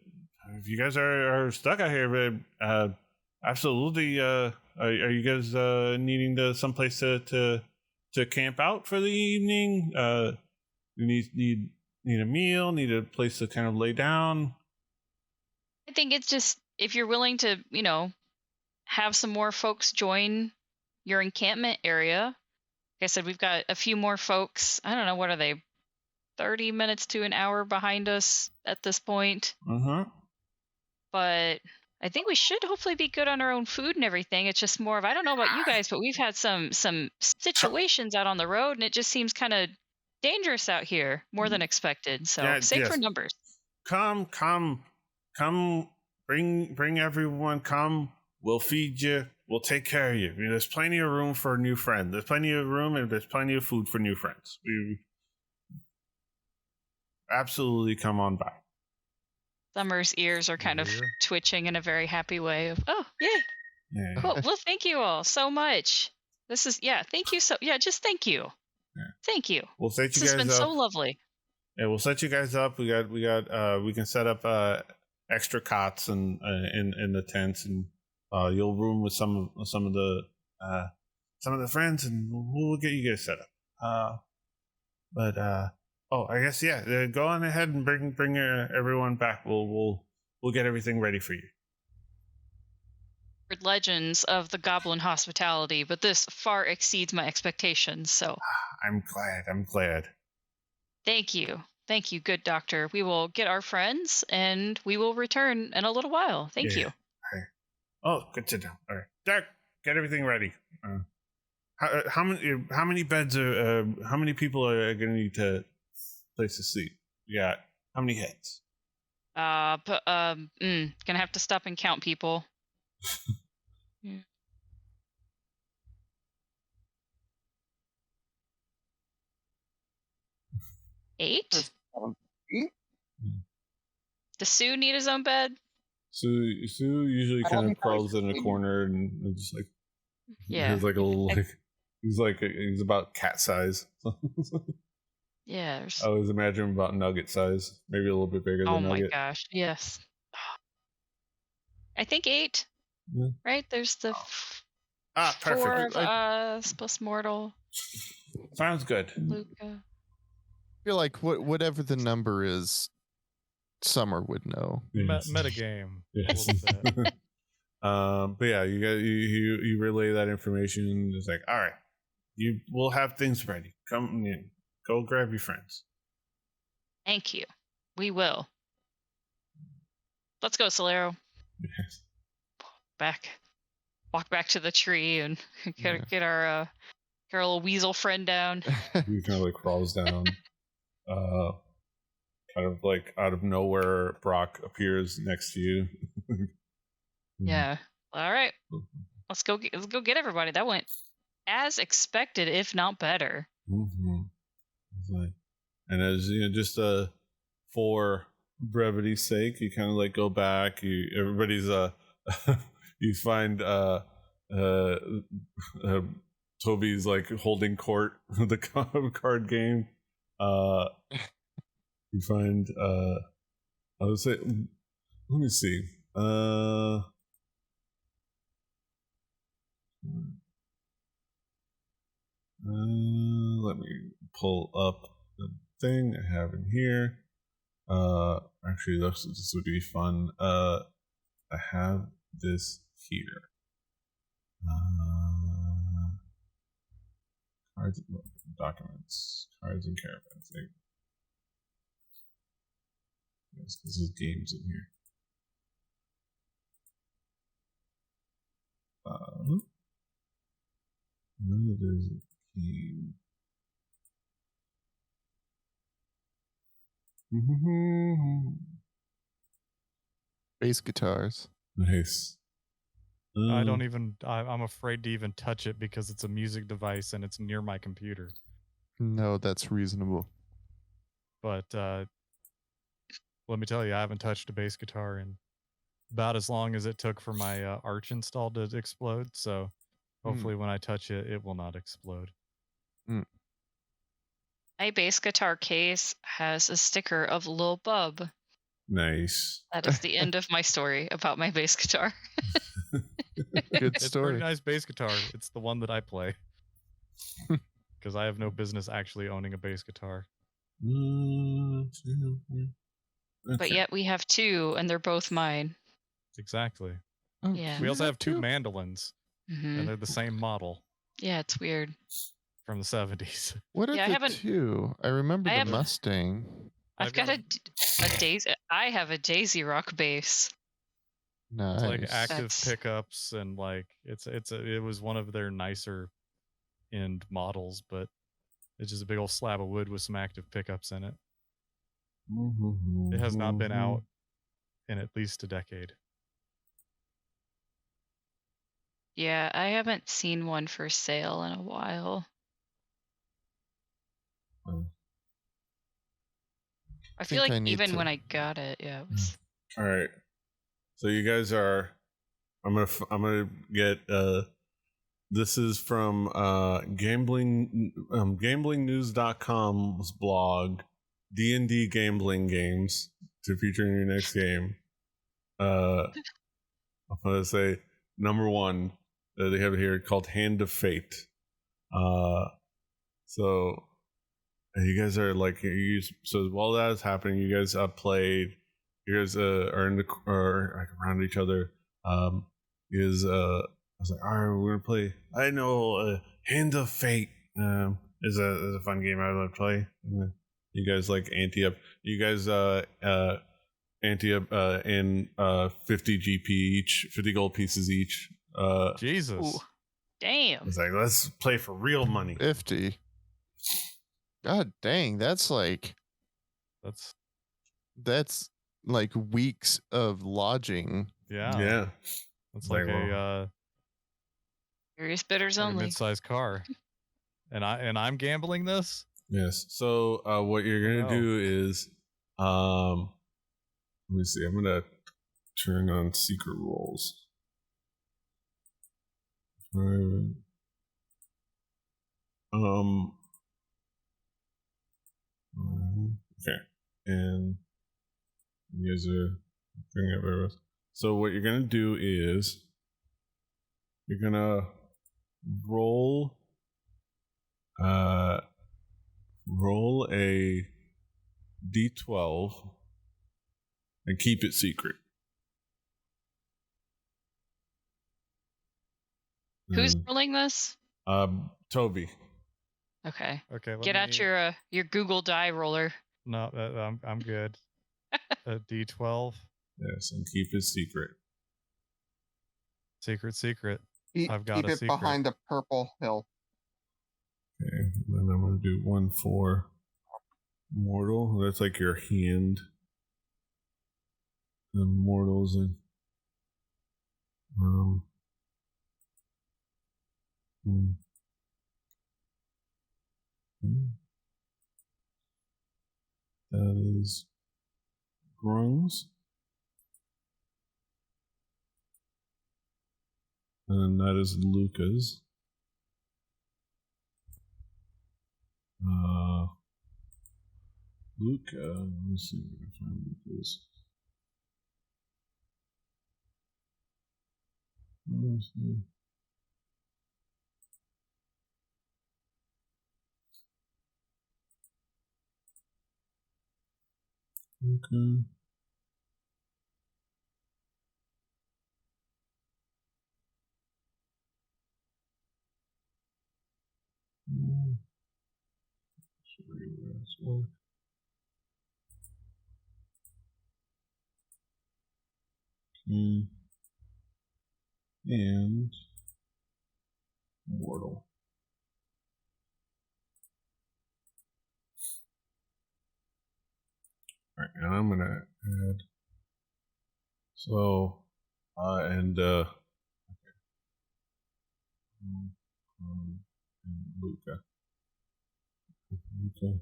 If you guys are stuck out here, absolutely. Are you guys needing someplace to camp out for the evening? You need a meal, need a place to kind of lay down. I think it's just if you're willing to, have some more folks join your encampment area. Like I said, we've got a few more folks. I don't know, what are they? 30 minutes to an hour behind us at this point. But I think we should hopefully be good on our own food and everything. It's just more of, I don't know about you guys, but we've had some situations out on the road, and it just seems kind of dangerous out here, more than expected. So save for numbers. Come, bring everyone. Come, we'll feed you. We'll take care of you. I mean, there's plenty of room for a new friend. There's plenty of room, and there's plenty of food for new friends. We absolutely come on by. Summer's ears are kind of twitching in a very happy way of, oh, yay. Yeah. Cool. Well, thank you all so much. This is, thank you. Just thank you. Yeah. Thank you. We'll set you this guys has been up. So lovely. Yeah, we'll set you guys up. We can set up extra cots and in the tents, and you'll room with some of the friends, and we'll get you guys set up. I guess go on ahead and bring everyone back. We'll get everything ready for you. Legends of the Goblin hospitality, but this far exceeds my expectations. So I'm glad. Thank you, good doctor. We will get our friends, and we will return in a little while. Thank you. Right. Oh, good to know. All right, Dirk, get everything ready. How many beds are? How many people are going to need to place to sleep? You got how many heads? Gonna have to stop and count people. Yeah. 8? Does Sue need his own bed? Sue usually kind of crawls in a corner and just like he's like a little he's about cat size. Yeah. I always imagine him about nugget size, maybe a little bit bigger than nugget. Oh my gosh, yes. I think 8. Yeah. Right? There's the perfect. 4 of us plus mortal. Sounds good. Luca. I feel like whatever the number is, Summer would know. Yes. Metagame. Yes. But yeah, you relay that information. It's like, all right, we'll have things ready. Come in. Go grab your friends. Thank you. We will. Let's go, Solero. Yes. Back. walk back to the tree and get our little weasel friend down. He kind of like crawls down. Kind of like out of nowhere, Brock appears next to you. Yeah. All right. Let's go get everybody. That went as expected, if not better. Mm-hmm. And as you know, just for brevity's sake, you kind of like go back. Everybody's you find Toby's like holding court with the card game. You find I would say, let me see. Let me pull up the thing I have in here. Actually, this would be fun. I have this here. Cards, documents, cards, and caravans. Yes, because there's games in here. There's a game. Bass guitars. Nice. I'm afraid to even touch it because it's a music device and it's near my computer. No, that's reasonable. But let me tell you, I haven't touched a bass guitar in about as long as it took for my Arch install to explode. So hopefully when I touch it, it will not explode. My bass guitar case has a sticker of Lil Bub. Nice. That is the end of my story about my bass guitar. Good It's a story. pretty nice bass guitar. It's the one that I play. Because I have no business actually owning a bass guitar. But yet we have two, and they're both mine. Exactly. Yeah. We also have two mandolins, Mm-hmm. and they're the same model Yeah, it's weird. from the 70s. What are Yeah, I the haven't- two? I remember I the haven't- Mustang. I've got a Daisy. I have a Daisy Rock bass. Nice. It's like active That's- pickups, and like it was one of their nicer end models, but it's just a big old slab of wood with some active pickups in it. It has not been out in at least a decade. Yeah, I haven't seen one for sale in a while. I feel think I like need even to- when I got it, yeah, it was. All right. So you guys are. I'm gonna get. This is from gamblingnews.com's blog, D&D gambling games to feature in your next game. I'm gonna say number one. They have it here called Hand of Fate. So you guys are like so while that is happening, you guys played. You guys are in or like around each other. I was like, all right, we're gonna play. I know Hand of Fate is a fun game I love to play. You guys like ante up. You guys ante up in 50 GP each, 50 gold pieces each. Jesus. Ooh, damn. It's like, let's play for real money. 50. God dang, that's like weeks of lodging. Yeah. That's Like, like a Serious bidders like a only. mid-sized car. And I'm gambling this? Yes. So what you're gonna do is let me see. I'm gonna turn on secret roles. Okay. And you guys are bringing up everyone. So what you're gonna do is you're gonna roll a d12 and keep it secret. Who's And, rolling this? Toby. Okay. Okay, Get out your Google Die roller. No, I'm good. A D12. Yes, and keep it secret. Secret. I've got Keep a it secret. behind a purple hill. Okay, and then I'm gonna do one for mortal. That's like your hand. The mortals and mm, that is Grungs. And that is Luca's. Luca, let me see if I can find Luca's. Okay. And mortal. All right, and I'm gonna add and Luca. Okay.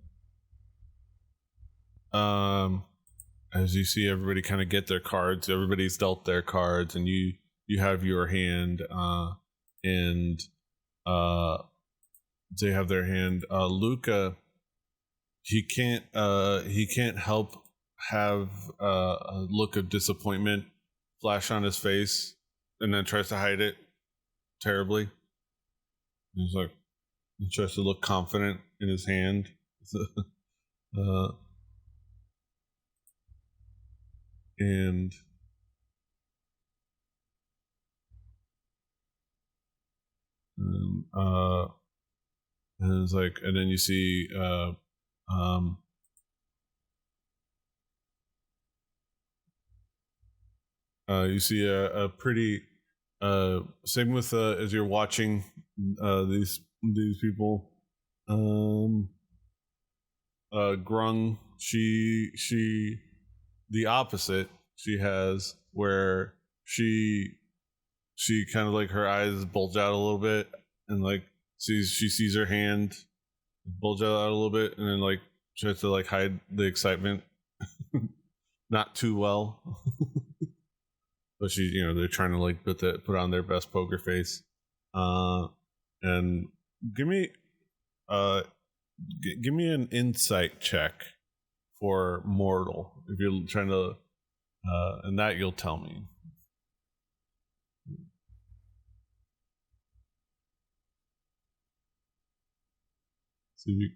As you see, everybody kind of get their cards. Everybody's dealt their cards, and you have your hand, and they have their hand. Luca, he can't help have a look of disappointment flash on his face, and then tries to hide it terribly. He's like, he tries to look confident in his hand. And and it's like, and then you see you see a pretty same with as you're watching these people, Grung, she the opposite she has, where she kind of like her eyes bulge out a little bit, and like she sees her hand bulge out a little bit, and then like tries to like hide the excitement not too well. But they're trying to like put on their best poker face. And give me give me an insight check for mortal if you're trying to, and that you'll tell me. See if you...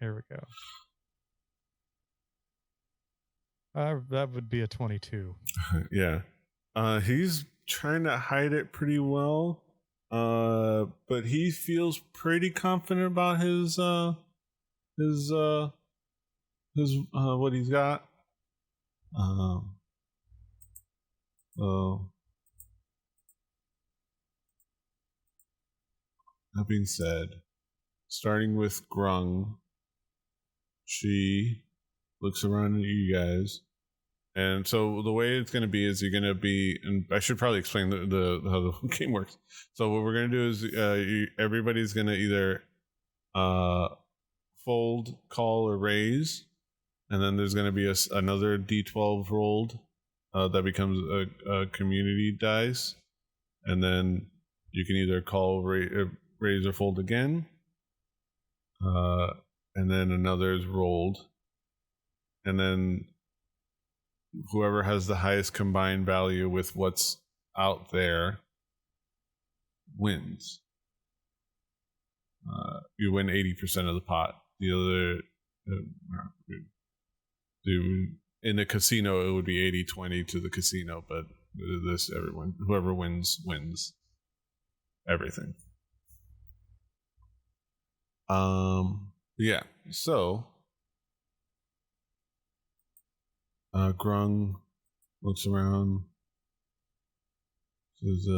Here we go. That would be a 22. Yeah. He's trying to hide it pretty well. But he feels pretty confident about his what he's got. That being said, starting with Grung, she looks around at you guys, and so the way it's going to be is you're going to be, and I should probably explain the how the game works. So what we're going to do is everybody's going to either fold, call, or raise, and then there's going to be another d12 rolled that becomes a community dice, and then you can either call, raise, or fold again, and then another is rolled, and then whoever has the highest combined value with what's out there wins. You win 80% of the pot. The other, in the casino, it would be 80-20 to the casino, but whoever wins everything. Yeah. So Grung looks around, Says,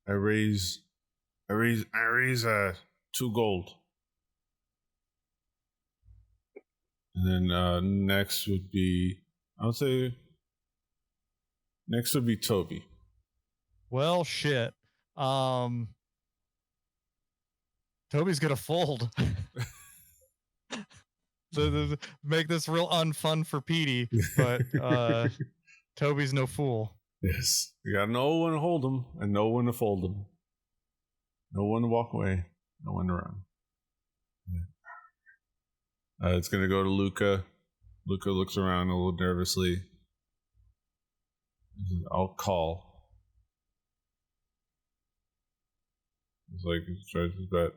I raise 2 gold. And then next would be, I would say, next would be Toby. Well, shit. Toby's gonna fold. Make this real unfun for Petey, but Toby's no fool. Yes. You got no one to hold him and no one to fold him. No one to walk away. No one to run. It's going to go to Luca. Luca looks around a little nervously. I'll call. It's like he tries his best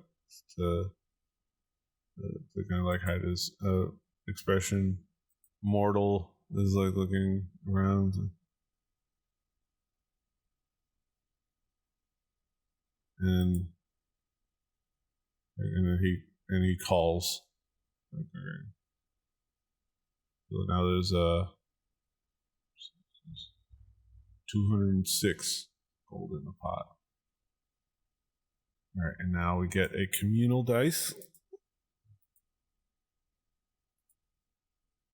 to kind of like hide his expression. Mortal is like looking around. And then he calls. Okay. So now there's 206 gold in the pot. All right, and now we get a communal dice.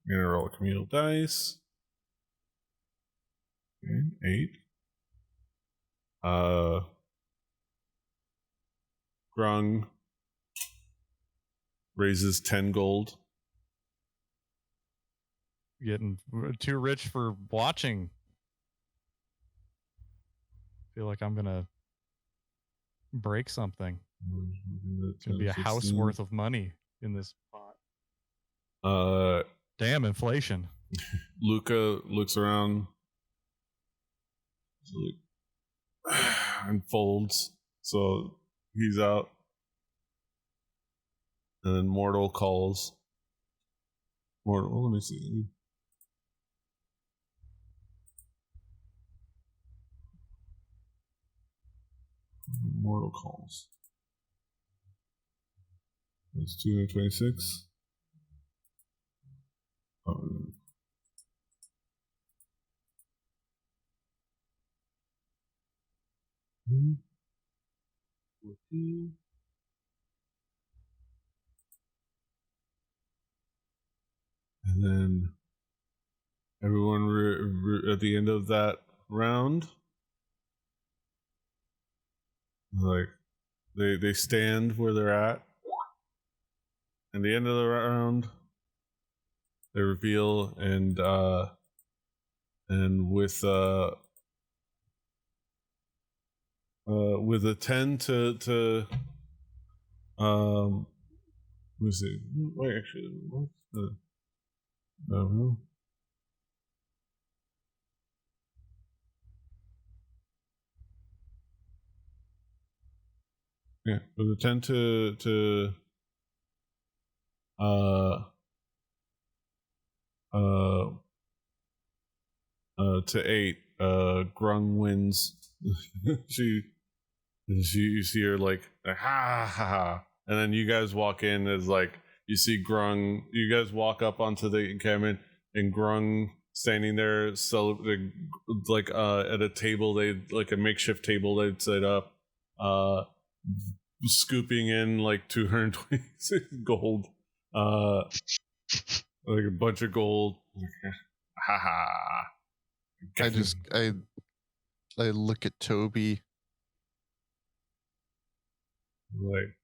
I'm gonna roll a communal dice. Okay, 8. Grung raises 10 gold. Getting too rich for watching. Feel like I'm gonna break something. It's gonna be a house worth of money in this pot. Damn inflation. Luca looks around and folds, so he's out. And then Mortal calls. Mortal, let me see. Mortal calls. That's 226. Oh. Hmm. 14. And then everyone at the end of that round, like they stand where they're at. And the end of the round, they reveal and with a 10 to let me see. Wait, actually, what's the yeah, with a 10 to 8, Grung wins. you see her like ha ha ha, and then you guys walk in as like you see Grung. You guys walk up onto the encampment and Grung standing there, like at a table, they like a makeshift table they'd set up, scooping in like 226 gold, like a bunch of gold. Ha ha. I look at Toby. Like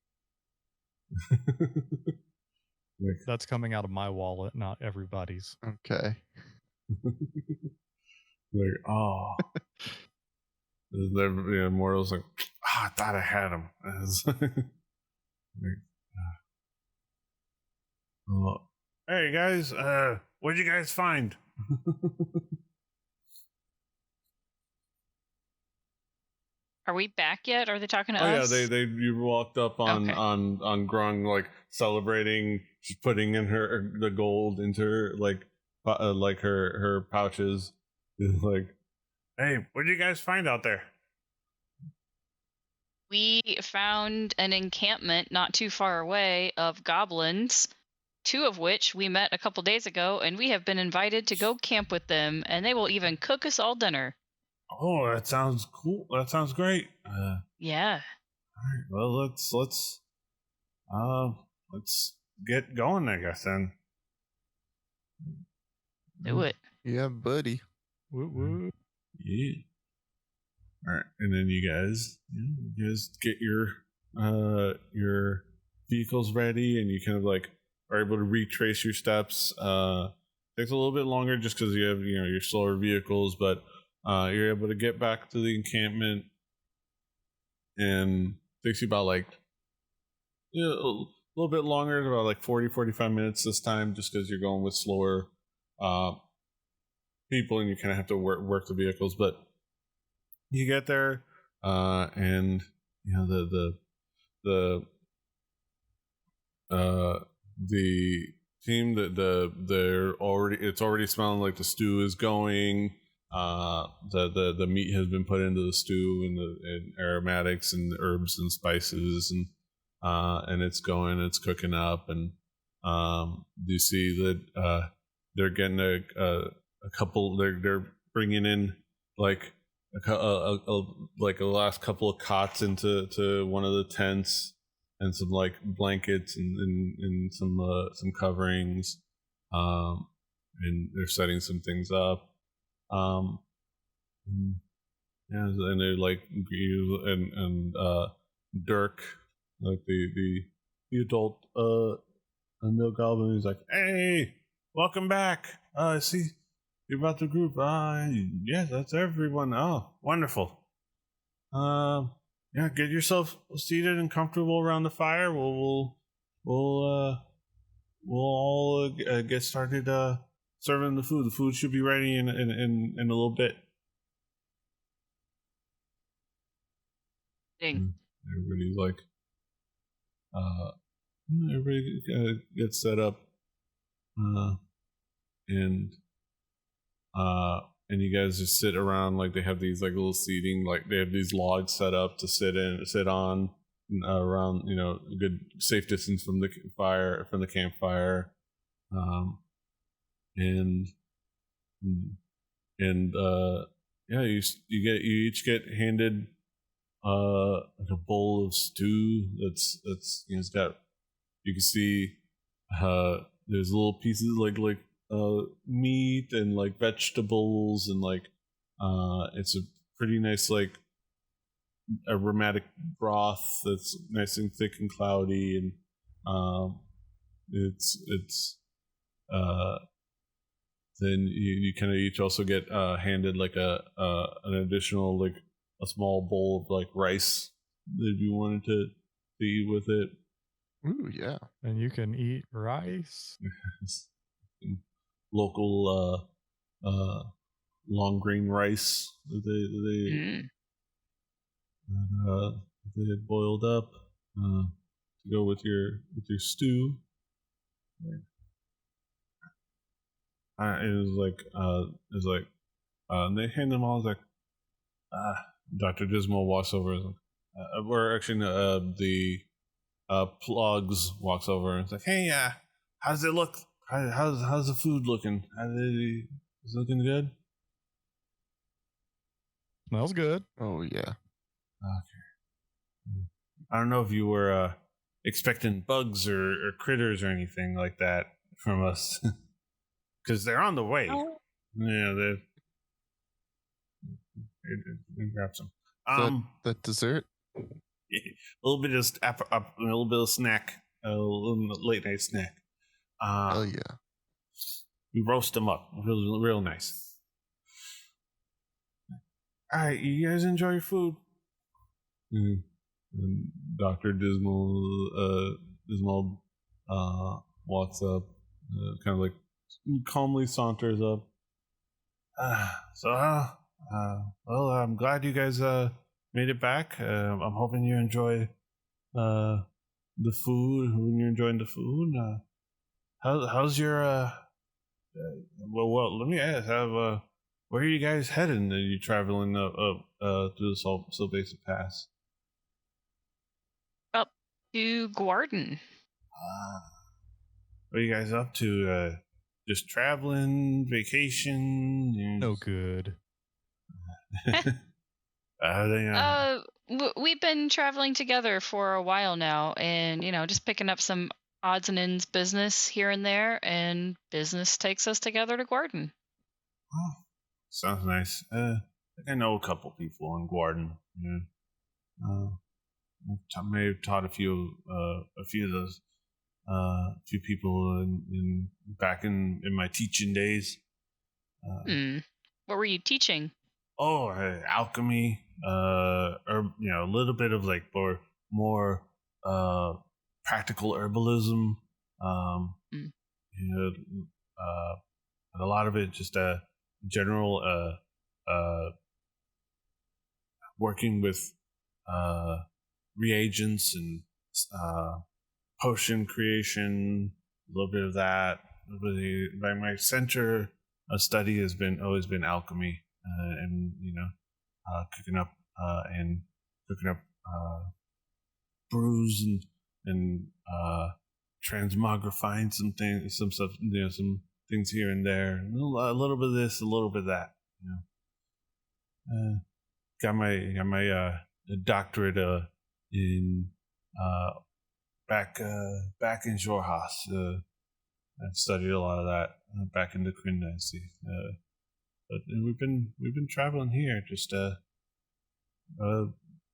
That's coming out of my wallet, not everybody's. Okay. like, oh. Mortal's like, I thought I had him. Like, hey guys, what'd you guys find? Are we back yet? Are they talking to Oh us? yeah, you walked up on Grung, like celebrating. She's putting in the gold into her like her pouches. Like, hey, what did you guys find out there? We found an encampment not too far away of goblins 2 of which we met a couple days ago, and we have been invited to go camp with them, and they will even cook us all dinner. Oh, that sounds cool. That sounds great. Yeah. All right, well, let's get going, I guess. Then. Do it. Yeah, buddy. Woo woo. Yeah. All right, and then you guys get your vehicles ready, and you kind of like are able to retrace your steps. Takes a little bit longer just because you have your slower vehicles, but you're able to get back to the encampment, and takes you about like a little bit longer, about like 40-45 minutes this time, just because you're going with slower people, and you kind of have to work the vehicles, but. You get there, and the team it's already smelling like the stew is going. The meat has been put into the stew and aromatics and herbs and spices and it's cooking up, and you see that they're getting a couple. They're bringing in like. Like the last couple of cots into one of the tents, and some like blankets and some coverings, and they're setting some things up, and they're like you and Dirk, like the adult male goblin, is like, hey, welcome back. I see. You're about the group. Yes, that's everyone. Oh, wonderful. Yeah, get yourself seated and comfortable around the fire. We'll all get started serving the food. The food should be ready in a little bit. Ding. Everybody's like, everybody gets set up, and you guys just sit around, like they have these like little seating, like they have these logs set up to sit on around, a good safe distance from the campfire, yeah, you each get handed like a bowl of stew that's it's got, you can see there's little pieces like meat and like vegetables, and like it's a pretty nice like aromatic broth that's nice and thick and cloudy, and it's then you kind of each also get handed like an additional like a small bowl of like rice if you wanted to eat with it. Ooh, yeah. And you can eat rice. Local long grain rice that they had boiled up to go with your stew. It was like and they hand them all. It's like Dr. Dismal walks over, or actually the Plugs walks over and it's like, hey, how's it look? How's the food looking? Is it looking good? Smells good. Oh yeah. Okay. I don't know if you were expecting bugs or critters or anything like that from us, because they're on the way. Oh. Yeah, they grab some. That dessert. A little bit of snack, a little late night snack. Oh yeah. We roast them up, real nice. All right, you guys enjoy your food. And Dr. Dismal walks up, kind of like calmly saunters up. Well, I'm glad you guys made it back. I'm hoping you enjoy the food. When you're enjoying the food, how's your well, let me ask. Where are you guys heading? Are you traveling up through the Sylvester Pass? Up to Guarden. what are you guys up to? Just traveling, vacation? No good. We've been traveling together for a while now, and just picking up some odds and ends business here and there, and business takes us together to Gordon. Oh, sounds nice. I think I know a couple people in Gordon. Yeah. May have taught a few of those few people in back in my teaching days. What were you teaching? Alchemy, or a little bit of like more practical herbalism. But a lot of it just general working with reagents and potion creation, a little bit of that. My center of study has always been alchemy, and cooking up brews and transmogrifying some stuff, some things here and there, a little bit of this, a little bit of that. Got my doctorate in back in Jorhas. I've studied a lot of that back in the Kryn Dynasty. But we've been traveling here. Just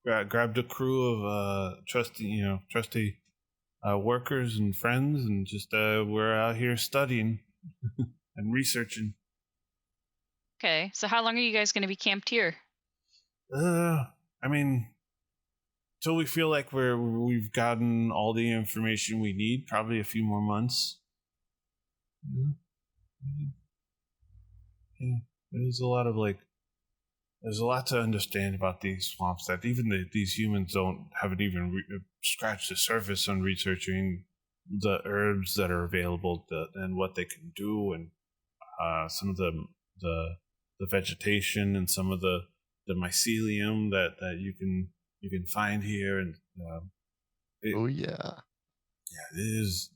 grabbed a crew of trusty workers and friends, and just we're out here studying and researching. Okay, so how long are you guys going to be camped here? I mean, till we feel like we've gotten all the information we need, probably a few more months. Yeah, there's a lot to understand about these swamps that even these humans haven't even scratched the surface on researching the herbs that are available and what they can do, and some of the vegetation and some of the mycelium that you can find here, and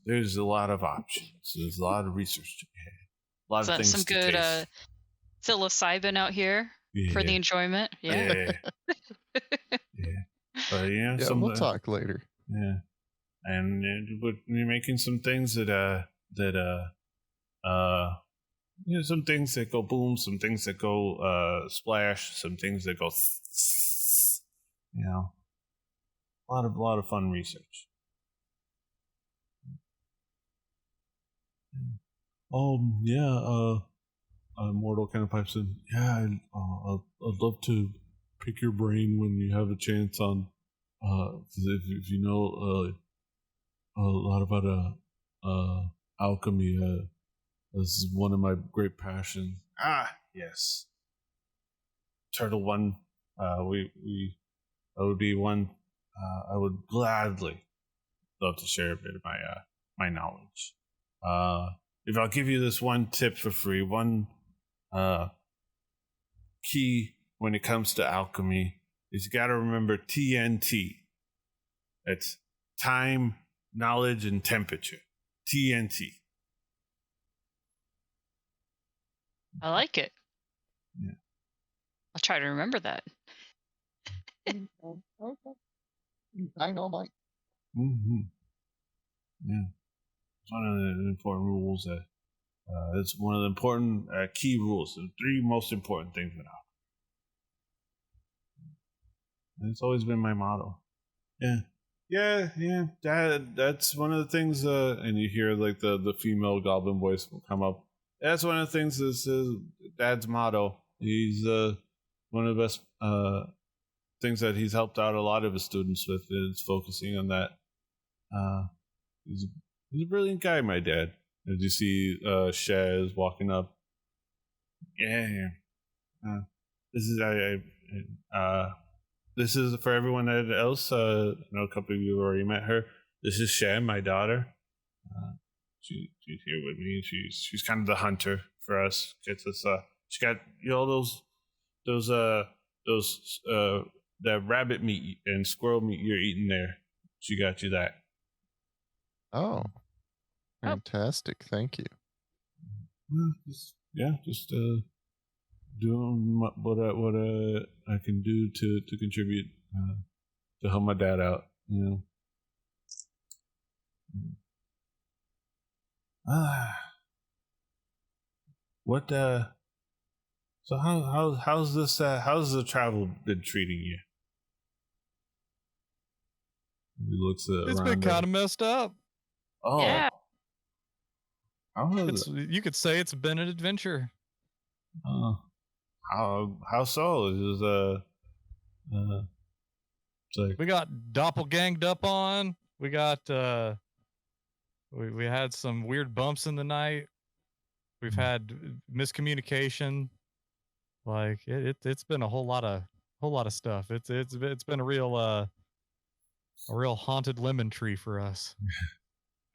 there's a lot of options. There's a lot of research to be had. A lot of things some to good taste. Psilocybin out here for the enjoyment. Yeah. But we'll talk later. Yeah, and we're making some things that some things that go boom, some things that go splash, some things that go a lot of fun research. Mortal kind of pipes in. Yeah, I'd love to pick your brain when you have a chance on, if you know a lot about alchemy. This is one of my great passions. Yes. Turtle One. That would be one. I would gladly love to share a bit of my knowledge. If I'll give you this one tip for free, one key when it comes to alchemy is you got to remember TNT. It's time, knowledge, and temperature. TNT. I like it. Yeah. I'll try to remember that. Okay. I know, Mike. Mm-hmm. Yeah. It's one of the important rules that it's one of the important key rules, the three most important things in alchemy. And it's always been my motto. Yeah. That's one of the things. And you hear like the female goblin voice will come up. That's one of the things. Is Dad's motto. He's one of the best things that he's helped out a lot of his students with is focusing on that. He's a brilliant guy, my dad. As you see, Shaz walking up. Yeah. This is for everyone else. I know a couple of you have already met her. This is Shan, my daughter. She's here with me. She's kind of the hunter for us. Gets us. She got that rabbit meat and squirrel meat you're eating there. She got you that. Oh. Fantastic. Thank you. Just doing what I can do to contribute to help my dad out. What so how's this how's the travel been treating you? He looks It's around. been kind of messed up. Oh. Yeah. You could say it's been an adventure. How so? It's like We got doppelganged up on. We got we had some weird bumps in the night. We've had miscommunication. Like it's been a whole lot of stuff. It's been a real haunted lemon tree for us.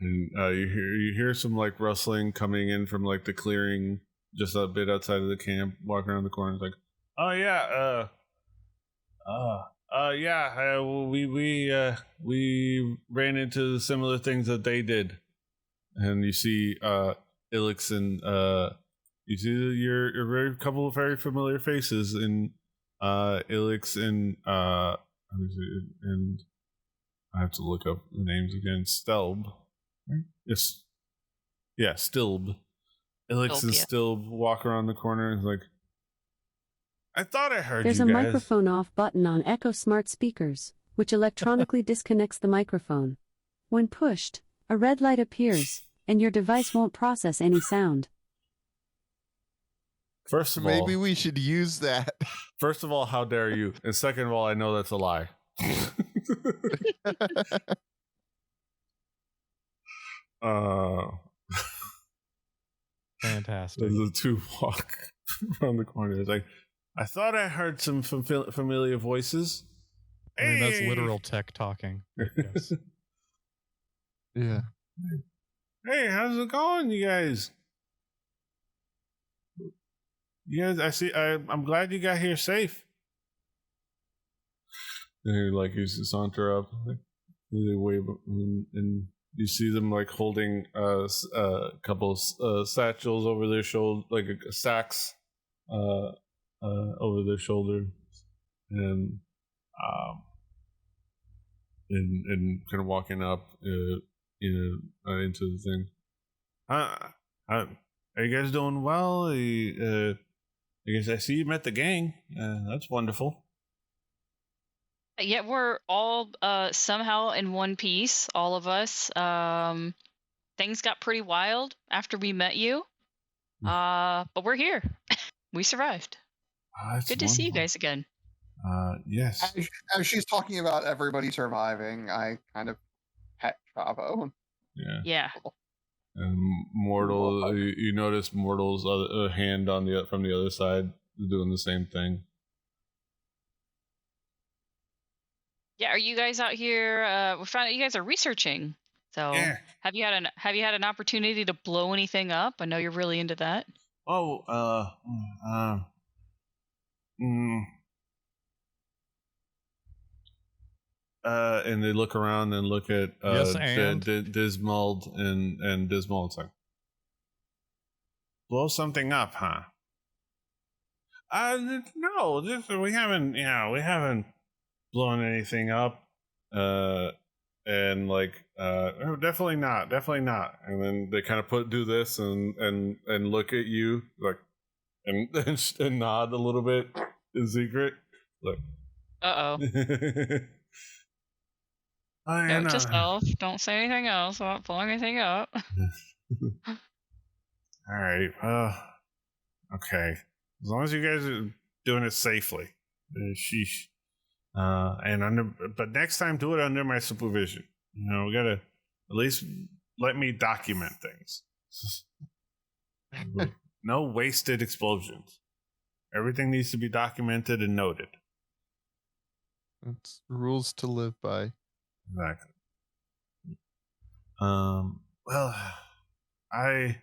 And you hear some like rustling coming in from like the clearing just a bit outside of the camp, walking around the corner. It's like, oh yeah, we ran into similar things that they did, and you see Ilix and you see your very couple of very familiar faces in Ilix and I have to look up the names again. Stelb. Yes. Yeah, Stilb. Ilix and Stilb walk around the corner and is like, I thought I heard There's you a guys. microphone off button on Echo Smart speakers, which electronically disconnects the microphone. When pushed, a red light appears, and your device won't process any sound. First of all, Maybe we should use that. First of all, how dare you? And second of all, I know that's a lie. Fantastic. The two walk around the corner. It's like, I thought I heard some familiar voices. I mean, that's literal tech talking. Yes. Yeah. Hey, how's it going, you guys? I see. I'm glad you got here safe. And like you saunter up, they wave, and you see them like holding a couple satchels over their shoulder, like sacks over their shoulder, and kind of walking up, into the thing. Are you guys doing well? I guess I see you met the gang. That's wonderful. Yeah, we're all somehow in one piece, all of us. Things got pretty wild after we met you. But we're here. We survived. Good to see you guys again. Yes. As she's talking about everybody surviving, I kind of pet Chavo. Yeah. And Mortal, you notice Mortal's hand from the other side doing the same thing. Yeah, are you guys out here? We found out you guys are researching. So Yeah. have you had an opportunity to blow anything up? I know you're really into that. Oh, and they look around and look at Yes, and? Dismald and Dismald's like, blow something up, huh? No, we haven't blown anything up. And like, definitely not. And then they kind of do this and look at you like, and nod a little bit in secret, like. Uh-oh. Note to self, don't say anything else about blowing anything up. All right. Okay. As long as you guys are doing it safely. Sheesh. But next time do it under my supervision. We gotta at least let me document things. No wasted explosions. Everything needs to be documented and noted. It's rules to live by. Exactly. Well, I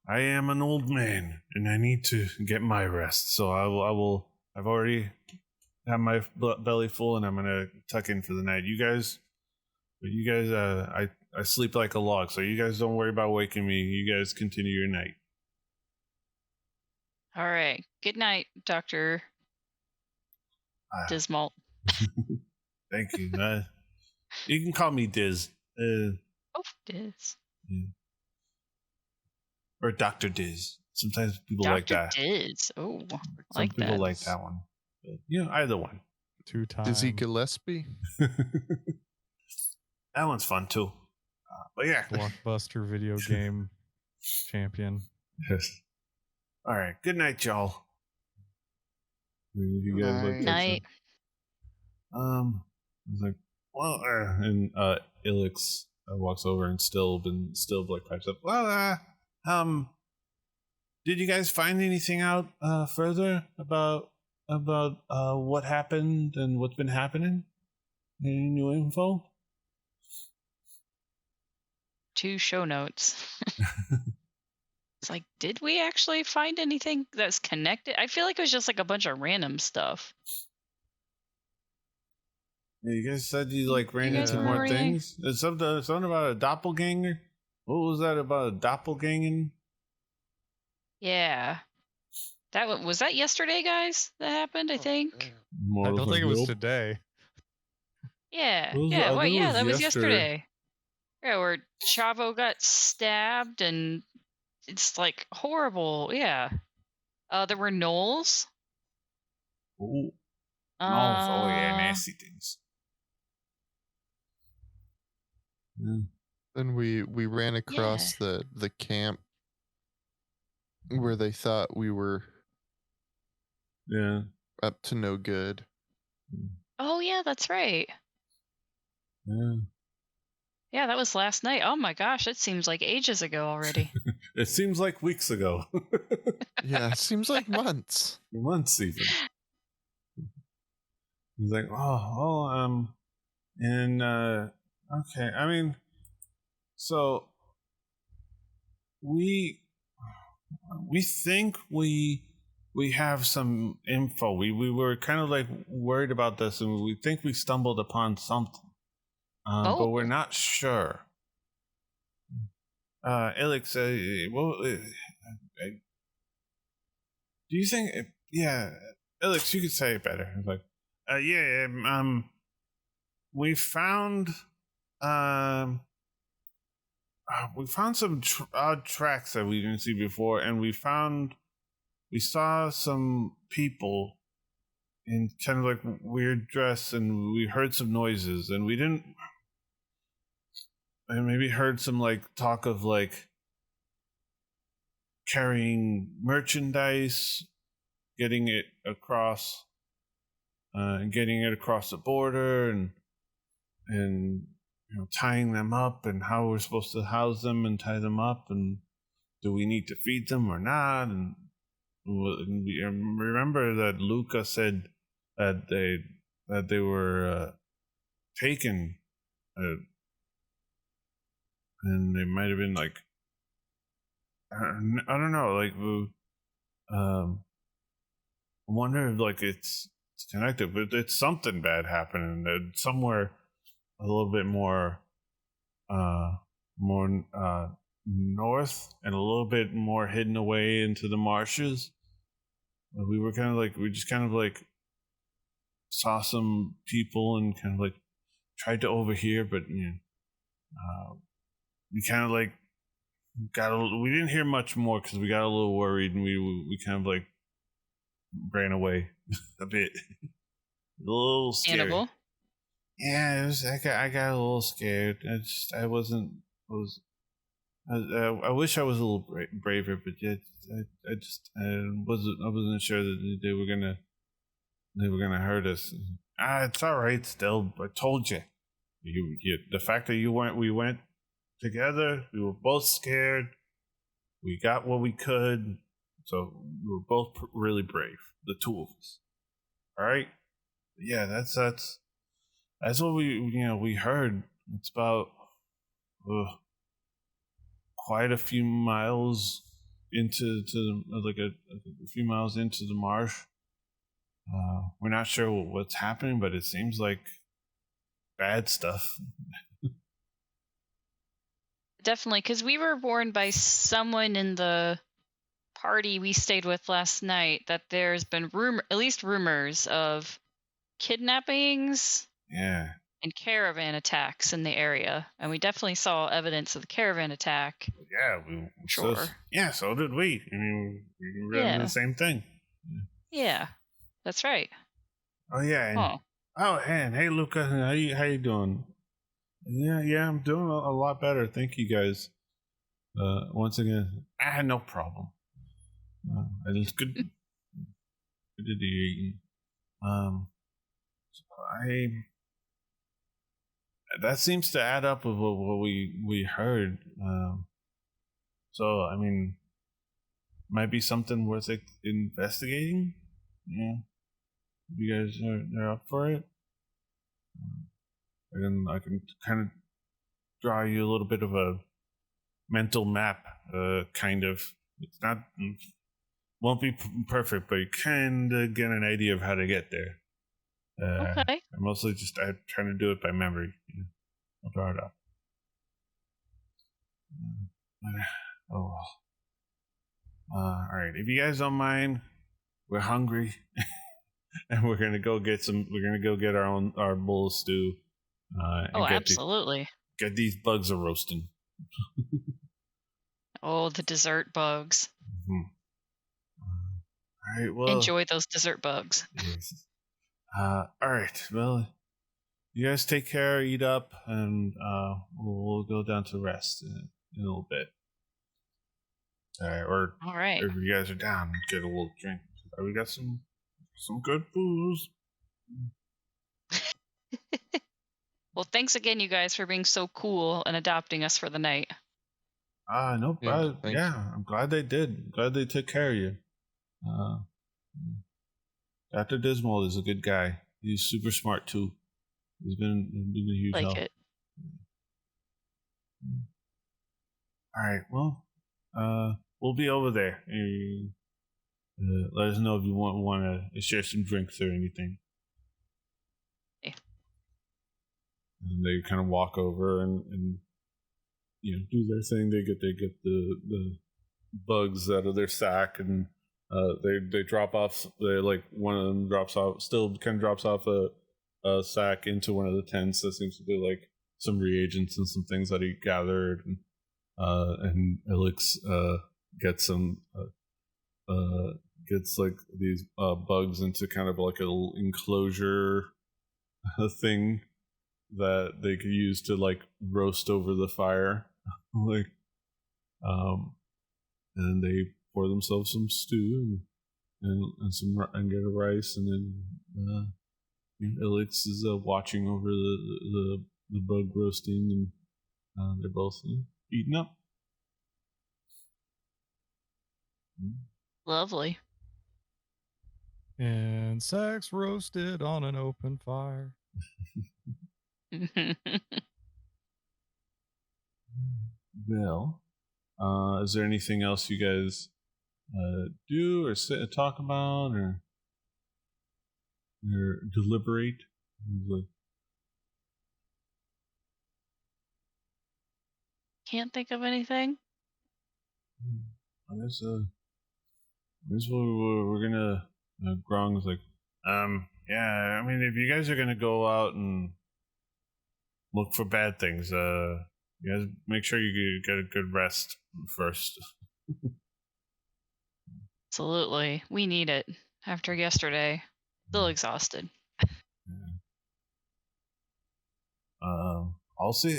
am an old man and I need to get my rest. So I've already had my belly full and I'm going to tuck in for the night. You guys But you guys, I sleep like a log, so you guys don't worry about waking me. You guys continue your night. All right. Good night, Dr. Dismalt. Thank you. You can call me Diz. Oh, Diz. Yeah. Or Dr. Diz. Sometimes people like that. Dr. Diz. Oh, Some like people that. like that one. But, either one. 2 times. Dizzy Gillespie? That one's fun too. But yeah. Blockbuster video game champion. Yes. All right. Good night, y'all. You guys like Night. I was like, well, and Ilix walks over and still like pipes up. Well, did you guys find anything out further about what happened and what's been happening? Any new info? 2 show notes. It's like, did we actually find anything that's connected? I feel like it was just like a bunch of random stuff. Yeah, you guys said you like ran You guys into more remember anything? things. It's something about a doppelganger. What was that about a doppelganger? Yeah. Was that yesterday, guys? That happened, I think. I don't think it was Nope. today. Yeah. It was- Yeah. I Well, think it yeah, was that was yesterday. yesterday. Yeah, where Chavo got stabbed and it's like horrible. Yeah. There were gnolls. Oh, oh yeah, Uh, nasty things. Yeah. Then we ran across the camp where they thought we were Yeah. up to no good. Oh, yeah, that's right. Yeah. Yeah, that was last night. Oh my gosh, it seems like ages ago already. It seems like weeks ago. Yeah, it seems like months. Months even. He's like, and okay. I mean, so we think we have some info. We were kind of like worried about this, and we think we stumbled upon something, but we're not sure. Alex, do you think? Yeah, Alex, you could say it better. It's like, we found some odd tracks that we didn't see before, and we saw some people in kind of like weird dress, and we heard some noises, and maybe heard some like talk of like carrying merchandise, getting it across the border, and tying them up, and how we're supposed to house them and tie them up, and do we need to feed them or not? And we remember that Luca said that they were taken, and they might have been like, I don't know, like I wonder if like it's connected, but it's something bad happening somewhere a little bit more north, and a little bit more hidden away into the marshes. We just kind of like saw some people and kind of like tried to overhear, but we kind of like we didn't hear much more because we got a little worried, and we kind of like ran away a bit. A little scary. Hannibal. Yeah, it was. I got a little scared. I wish I was a little braver, but yet I wasn't sure that they were gonna hurt us. It's all right. Still, I told you. The fact that we went together. We were both scared. We got what we could, so we were both really brave. The two of us. All right. Yeah, that's what we heard. It's about quite a few miles into a few miles into the marsh. We're not sure what's happening, but it seems like bad stuff. definitely, because we were warned by someone in the party we stayed with last night that there's been at least rumors of kidnappings Yeah. and caravan attacks in the area, and we definitely saw evidence of the caravan attack. Yeah. Sure. So did we. I mean, we were doing Yeah. the same thing. Yeah, that's right. Oh yeah. And, Huh. Oh, and hey, Luca, how you doing? Yeah, I'm doing a lot better. Thank you guys. Once again, no problem. It's good. Good to be eating. That seems to add up with what we heard. So I mean, might be something worth investigating. Yeah, you guys are up for it. I can kind of draw you a little bit of a mental map, kind of. It's not won't be perfect, but you kind of get an idea of how to get there. Okay. I'm mostly just trying to do it by memory. Yeah. I'll draw it up. Oh well. All right. If you guys don't mind, we're hungry, and we're gonna go get some. We're gonna go get our bowl of stew. And Absolutely. Get these bugs a roasting. Oh, the dessert bugs. Mm-hmm. All right. Well, enjoy those dessert bugs. Yes. All right. Well, you guys take care, eat up, and we'll go down to rest in a little bit. All right. If you guys are down, get a little drink. We got some good booze. Well, thanks again, you guys, for being so cool and adopting us for the night. No problem. Yeah, I'm glad they did. I'm glad they took care of you. Dr. Dismal is a good guy. He's super smart too. He's been a huge help. It. All right. Well, we'll be over there. Let us know if you want to share some drinks or anything. Okay. And they kind of walk over and do their thing. They get the bugs out of their sack, and they drop off. One of them drops off a sack into one of the tents. That seems to be like some reagents and some things that he gathered, and Elix gets some gets like these bugs into kind of like a little enclosure thing that they could use to like roast over the fire. And they pour themselves some stew and get a rice, and then Elix is watching over the bug roasting, and they're both eating up. Lovely. And sex roasted on an open fire. Well, is there anything else you guys do or talk about or deliberate? Can't think of anything. I guess we're gonna. Grong's like, yeah. I mean, if you guys are gonna go out and look for bad things, you guys make sure you get a good rest first. Absolutely, we need it after yesterday. Still exhausted. I'll see.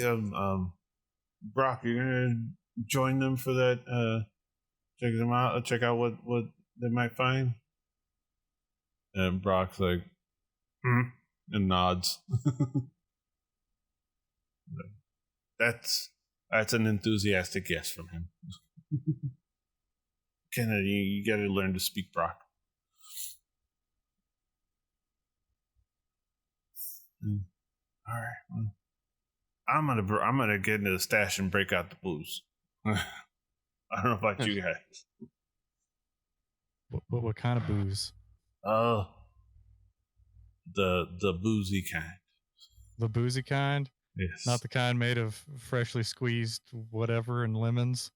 Brock, you're gonna join them for that. Check them out. Check out what they might find. And Brock's like, and nods. That's an enthusiastic yes from him. Kennedy, you got to learn to speak Brock. All right. Well, I'm gonna get into the stash and break out the booze. I don't know about you guys. What kind of booze? Oh, the boozy kind. The boozy kind? Yes. Not the kind made of freshly squeezed whatever and lemons.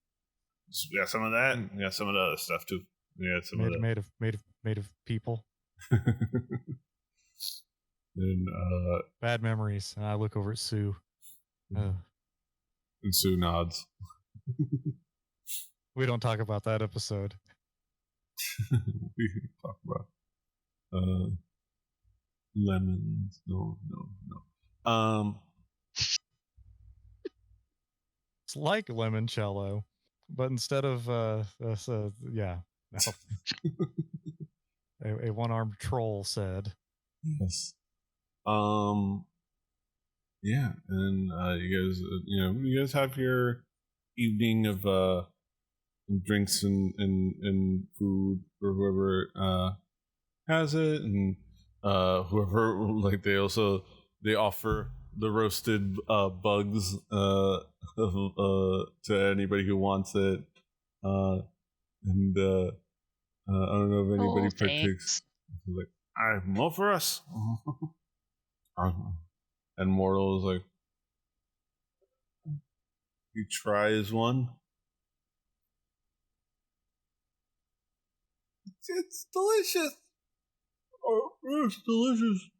We got some of that. And we got some of the other stuff too. We got some of Made of people. And Bad memories. And I look over at Sue. and Sue nods. We don't talk about that episode. We can talk about lemons. No. It's like limoncello, but instead of yeah, no. A one-armed troll said. Yes. Yeah, and you guys have your evening of drinks and food for whoever has it, and whoever like they offer the roasted bugs to anybody who wants it, and I don't know if anybody partakes. Like, more for us. And Mortal is like, he tries one. It's delicious. Oh, it's delicious.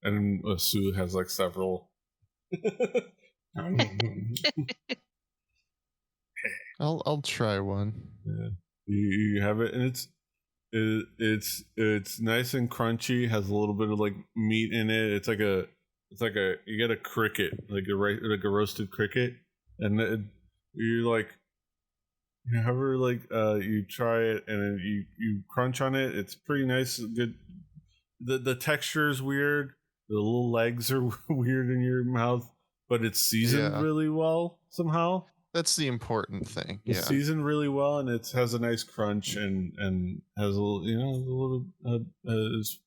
And Sue has like several. I'll try one. Yeah, you have it, and it's nice and crunchy. Has a little bit of like meat in it. It's like a you get a cricket, like a roasted cricket, and you like you ever like you try it and then you crunch on it. It's pretty nice, good. The texture is weird. The little legs are weird in your mouth, but it's seasoned really well somehow. That's the important thing. It's seasoned really well, and it has a nice crunch and has a little is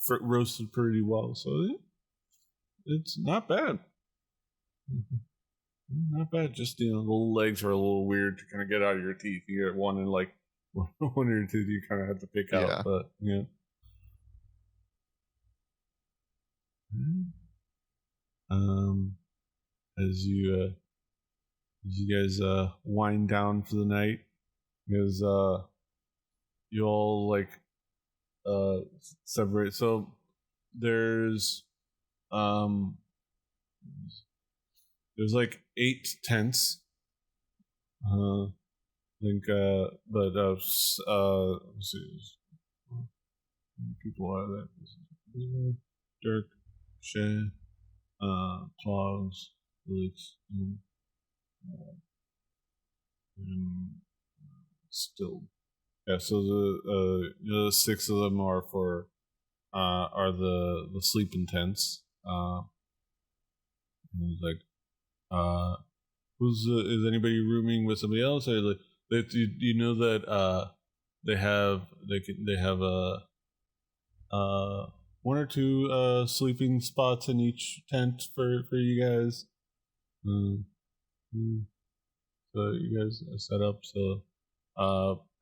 roasted pretty well. So it's not bad. Not bad. Just the little legs are a little weird to kind of get out of your teeth. You get one in like one of your teeth you kind of have to pick out, but yeah. As you guys wind down for the night, because you all like separate. So there's like 8 tents. I think but let's see, how many people are there? Dirk, Shay, Claus, Felix, and Still. Yeah, so the 6 of them are for are the sleeping tents. Like is anybody rooming with somebody else, or like you know that they have one or two sleeping spots in each tent for you guys. So you guys are set up. So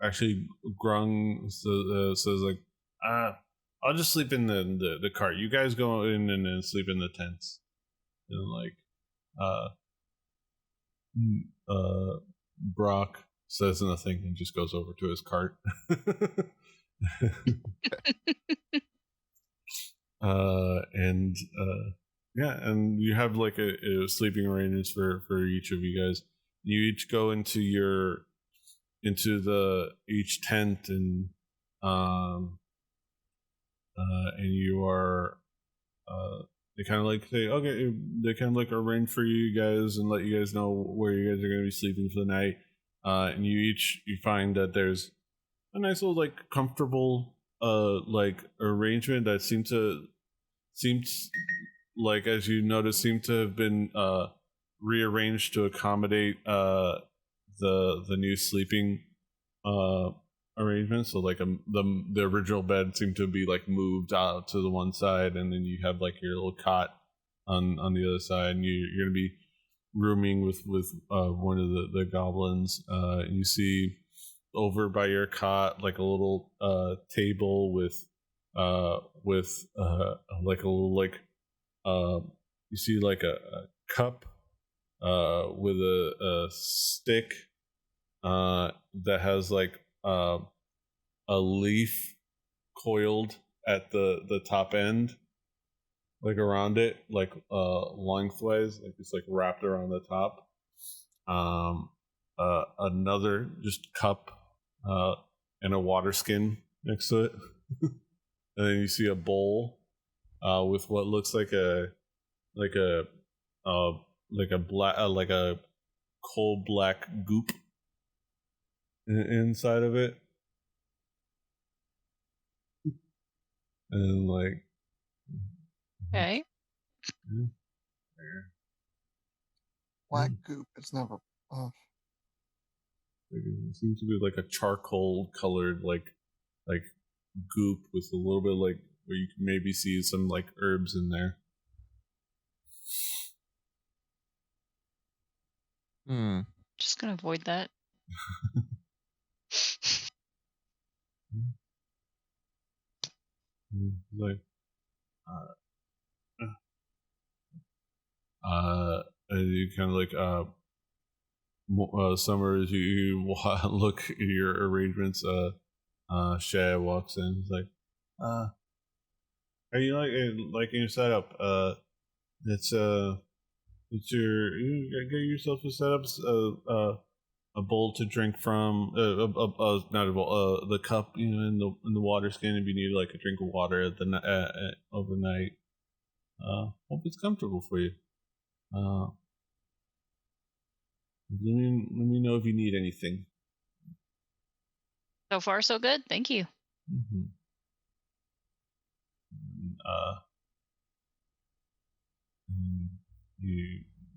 actually Grung says like I'll just sleep in the cart. You guys go in and sleep in the tents. And like Brock says nothing and just goes over to his cart. And you have like a sleeping arrangements for each of you guys. You each go into each tent and you are they kind of like say okay, they kind of like arrange for you guys and let you guys know where you guys are going to be sleeping for the night, and you find that there's a nice little like comfortable like arrangement that seems like, as you notice, seem to have been rearranged to accommodate the new sleeping arrangement. So like the original bed seemed to be like moved out to the one side, and then you have like your little cot on the other side, and you're gonna be rooming with one of the goblins. And you see over by your cot, like a little table with like a little like you see like a cup with a stick that has like a leaf coiled at the top end, like around it, like lengthwise, like it's like wrapped around the top. Another just cup and a water skin next to it. And then you see a bowl with what looks like a like a black like a coal black goop inside of it, and like Okay. Black goop. It's never. It seems to be like a charcoal colored like goop with a little bit like where you can maybe see some like herbs in there. Just gonna avoid that. Like and you kind of like Summer, as you look at your arrangements, Shay walks in. He's like, "Are you liking your setup? It's your you get yourself a setup, a bowl to drink from, not a bowl, the cup, you know, in the water skin if you need like a drink of water at the overnight. Hope it's comfortable for you. Let me know if you need anything." So far, so good. Thank you. Mm-hmm.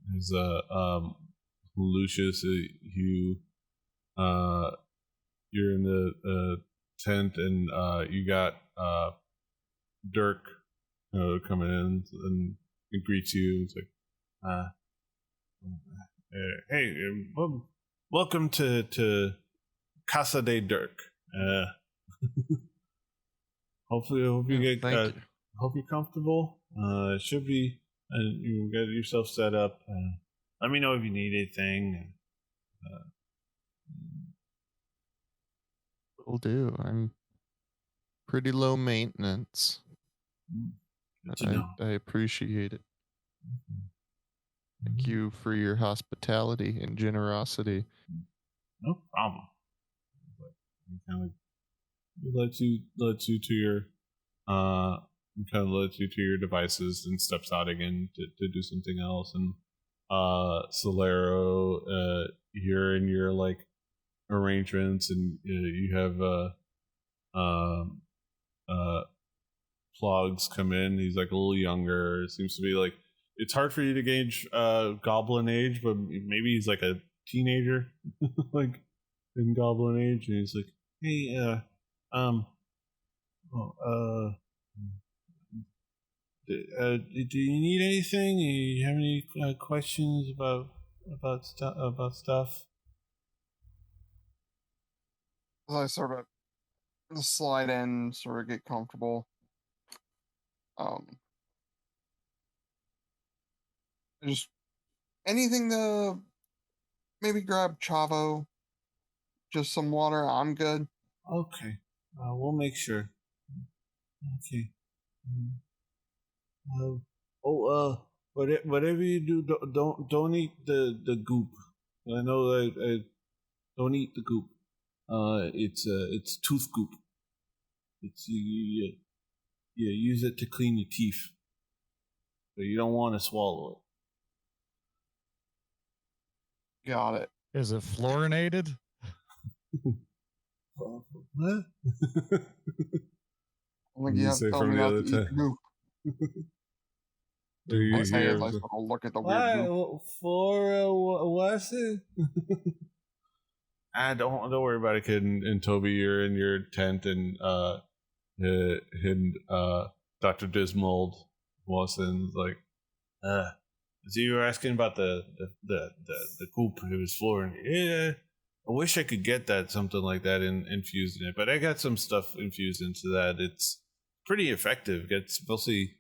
There's Lucius, you're in the tent, and you got Dirk coming in and he greets you. It's like, hey, welcome to Casa de Dirk. Hopefully, hope you get. Thank you. Hope you're comfortable. It should be, and you get yourself set up. Let me know if you need anything. Will do. I'm pretty low maintenance. Good to know. I appreciate it. Mm-hmm. Thank you for your hospitality and generosity. No problem. Kind of lets you to your lets you to your devices and steps out again to do something else. And Solero, you're in your like arrangements, and you have Plogs come in. He's like a little younger. It seems to be like it's hard for you to gauge goblin age, but maybe he's like a teenager, like in goblin age. And he's like, "Hey, do you need anything? Do you have any questions about stuff?" As I sort of slide in, sort of get comfortable. Just anything to maybe grab Chavo, just some water. I'm good. Okay, we'll make sure. Okay. Whatever you do, don't eat the goop. I know that don't eat the goop. It's tooth goop. It's you use it to clean your teeth, but you don't want to swallow it. Got it. Is it fluorinated? What? I think you have to tell me not to eat the goop. Do you I say hear? as I sort of look at the weird goop. What's it? Don't worry about it, kid. And Toby, you're in your tent, and Dr. Dismold walks in, like, so you were asking about the goop. It was fluorinated. Yeah, I wish I could get that something like that infused in it, but I got some stuff infused into that. It's pretty effective. Gets mostly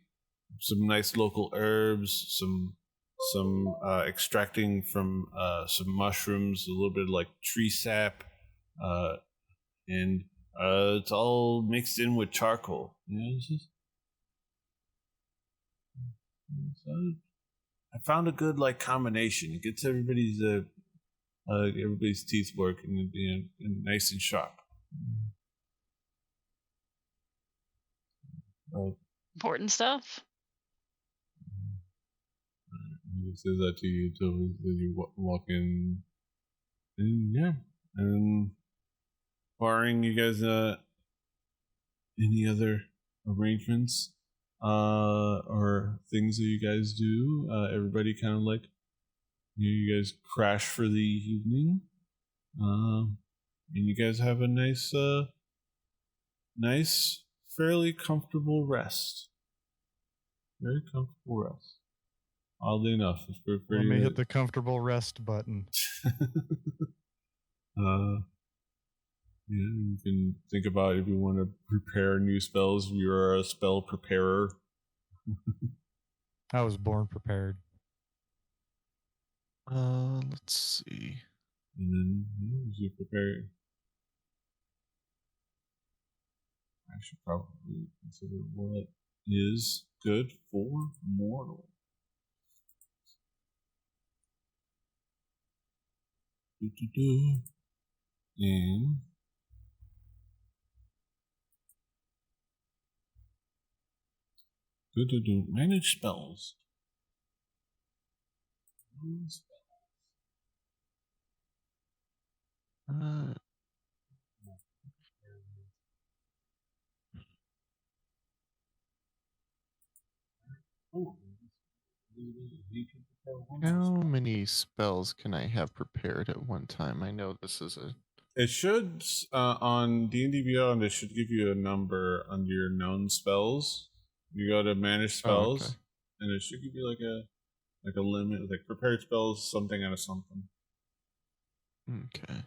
some nice local herbs, some extracting from some mushrooms, a little bit of like tree sap, and it's all mixed in with charcoal. So I found a good like combination. It gets everybody's teeth working and nice and sharp. Important stuff. He says that to you till you walk in, and yeah, and barring you guys any other arrangements or things that you guys do, everybody kind of like you guys crash for the evening, and you guys have a nice, fairly comfortable rest. Very comfortable rest. Oddly enough, it's pretty. Let me hit the comfortable rest button. Yeah, you can think about if you want to prepare new spells. You're a spell preparer. I was born prepared. Let's see. And then you prepare. I should probably consider what is good for mortal. And manage spells. How many spells can I have prepared at one time? I know this is a... It should, on D&D Beyond, it should give you a number under your known spells. You go to manage spells, okay. and it should give you like a limit, like prepared spells, something out of something. Okay.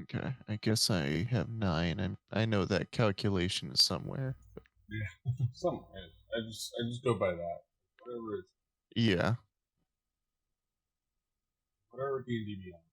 Okay, I guess I have 9. I know that calculation is somewhere. But... Yeah, somewhere. I just go by that. Whatever it is. Yeah. Whatever D&D Beyond.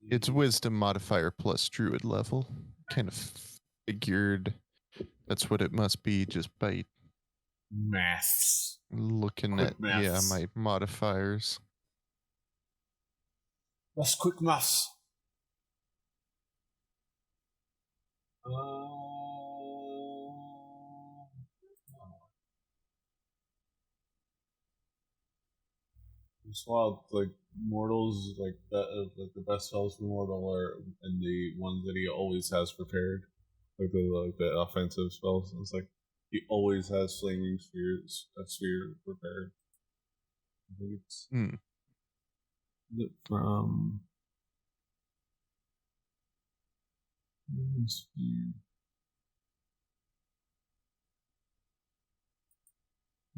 It's wisdom modifier plus druid level. Kind of figured that's what it must be just by Maths. looking Quick at maths. my modifiers. That's quick maths. It's wild. Like mortals, like the best spells for mortal are and the ones that he always has prepared, like the offensive spells. It's like he always has flaming spheres, a sphere prepared. I think it's from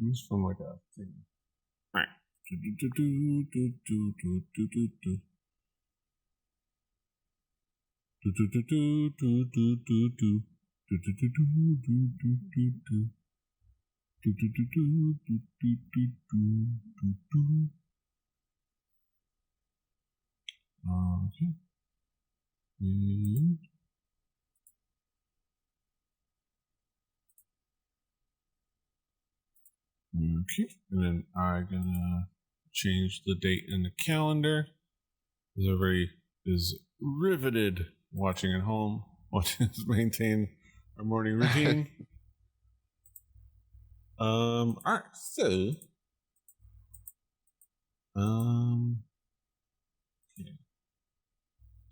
It's from like a thing. All right. Okay. Okay, and then I'm gonna change the date in the calendar. Because everybody is riveted watching at home, watching us maintain our morning routine. Alright, so okay.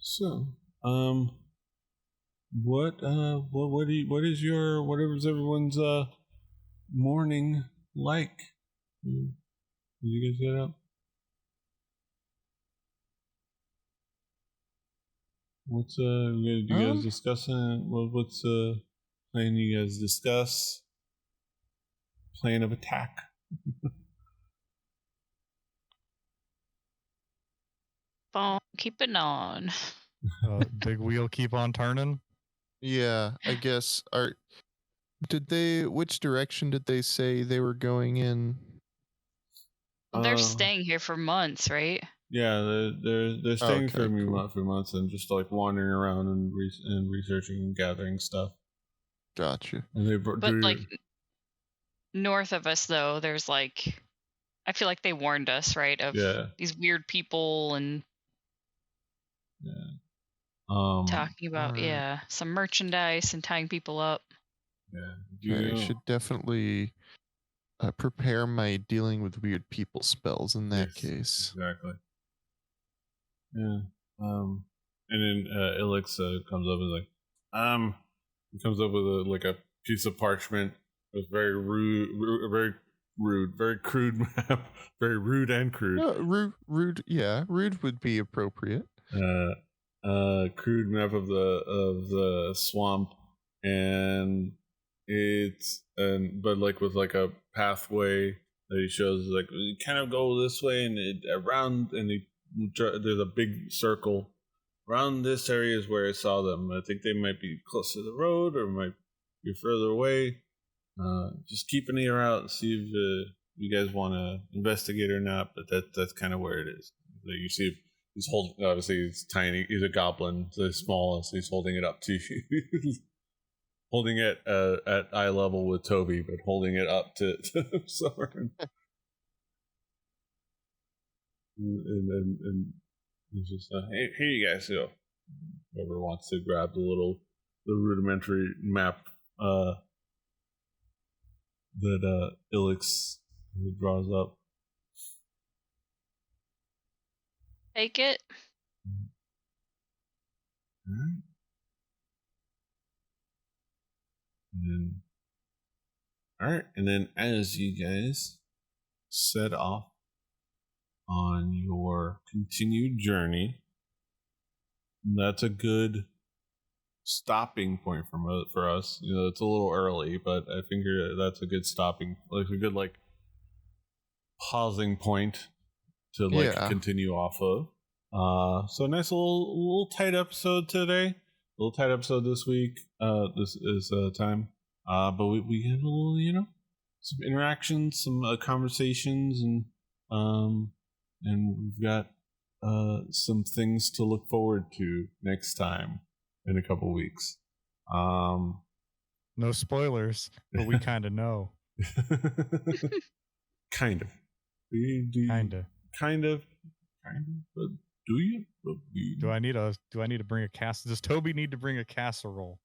So, what is everyone's morning like? Did you guys get up? What's you guys discussing? What's plan you guys discuss? Plan of attack. Phone, keep it on. Big wheel keep on turning. Yeah, I guess. Which direction did they say they were going in? Well, they're staying here for months, right? Yeah, they're staying for cool. for months and just like wandering around and researching and gathering stuff. Gotcha. And But like north of us, though, there's like, I feel like they warned us, right, of these weird people and talking about some merchandise and tying people up. Yeah, I should definitely prepare my dealing with weird people spells in that case. Exactly. Yeah. And then Ilix comes up and is like, he comes up with a piece of parchment with very crude map, very rude and crude. Rude, yeah, rude would be appropriate. Crude map of the swamp, and but like with like a pathway that he shows, like you kind of go this way and around, and there's a big circle around this area is where I saw them. I think they might be close to the road or might be further away. Just keep an ear out and see if you guys want to investigate or not. But that's kind of where it is. Like you see, he's holding. Obviously, he's tiny. He's a goblin, so he's small. So he's holding it up to you, holding it at eye level with Toby, but holding it up to Soren. And it's just here you guys go. Whoever wants to grab the rudimentary map that Ilix draws up. Take it. Alright. And then as you guys set off on your continued journey, that's a good stopping point for us. You know, it's a little early, but I think that's a good stopping, like a good pausing point to continue off of. So nice little tight episode today. A little tight episode this week. This is time. But we had a little, some interactions, some conversations, and we've got some things to look forward to next time in a couple weeks. No spoilers, but we kind of know. Kind of. Kind of. But do you? Do I need to bring a Does Toby need to bring a casserole?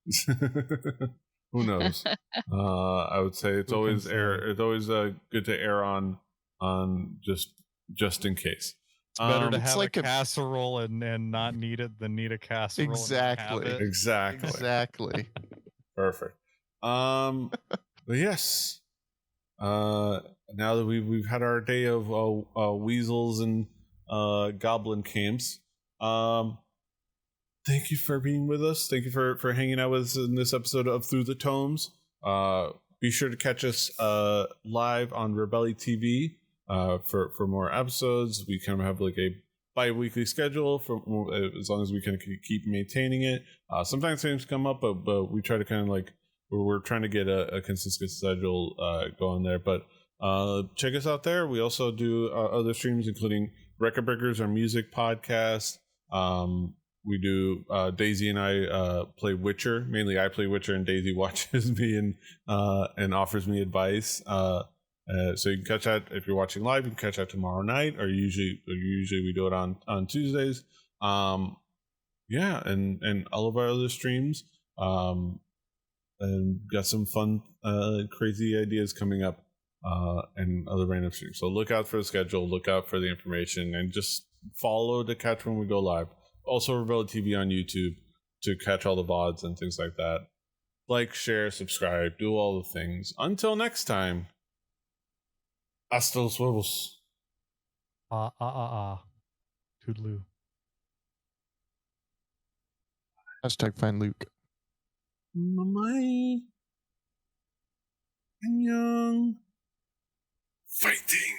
Who knows? I would say it's always good to err on just in case. It's better to have a casserole and not need it than need a casserole. Exactly. Perfect. But yes. Now that we've had our day of weasels and goblin camps, thank you for being with us. Thank you for hanging out with us in this episode of Through the Tomes. Be sure to catch us live on Rebelli TV for more episodes. We kind of have like a bi-weekly schedule for as long as we can keep maintaining it. Sometimes things come up, but we try to kind of like we're trying to get a consistent schedule going there. But check us out there. We also do other streams, including Record Breakers, our music podcast. We do Daisy and I play Witcher. Mainly I play Witcher, and Daisy watches me and offers me advice. So you can catch that if you're watching live. You can catch that tomorrow night, or usually we do it on Tuesdays. Yeah, and all of our other streams. And got some fun, crazy ideas coming up, and other random streams. So look out for the schedule, look out for the information, and just follow to catch when we go live. Also, Rebel TV on YouTube to catch all the VODs and things like that. Like, share, subscribe, do all the things. Until next time, hasta los huevos. Toodaloo. Hashtag find Luke. Mamai. Annyeong. Fighting.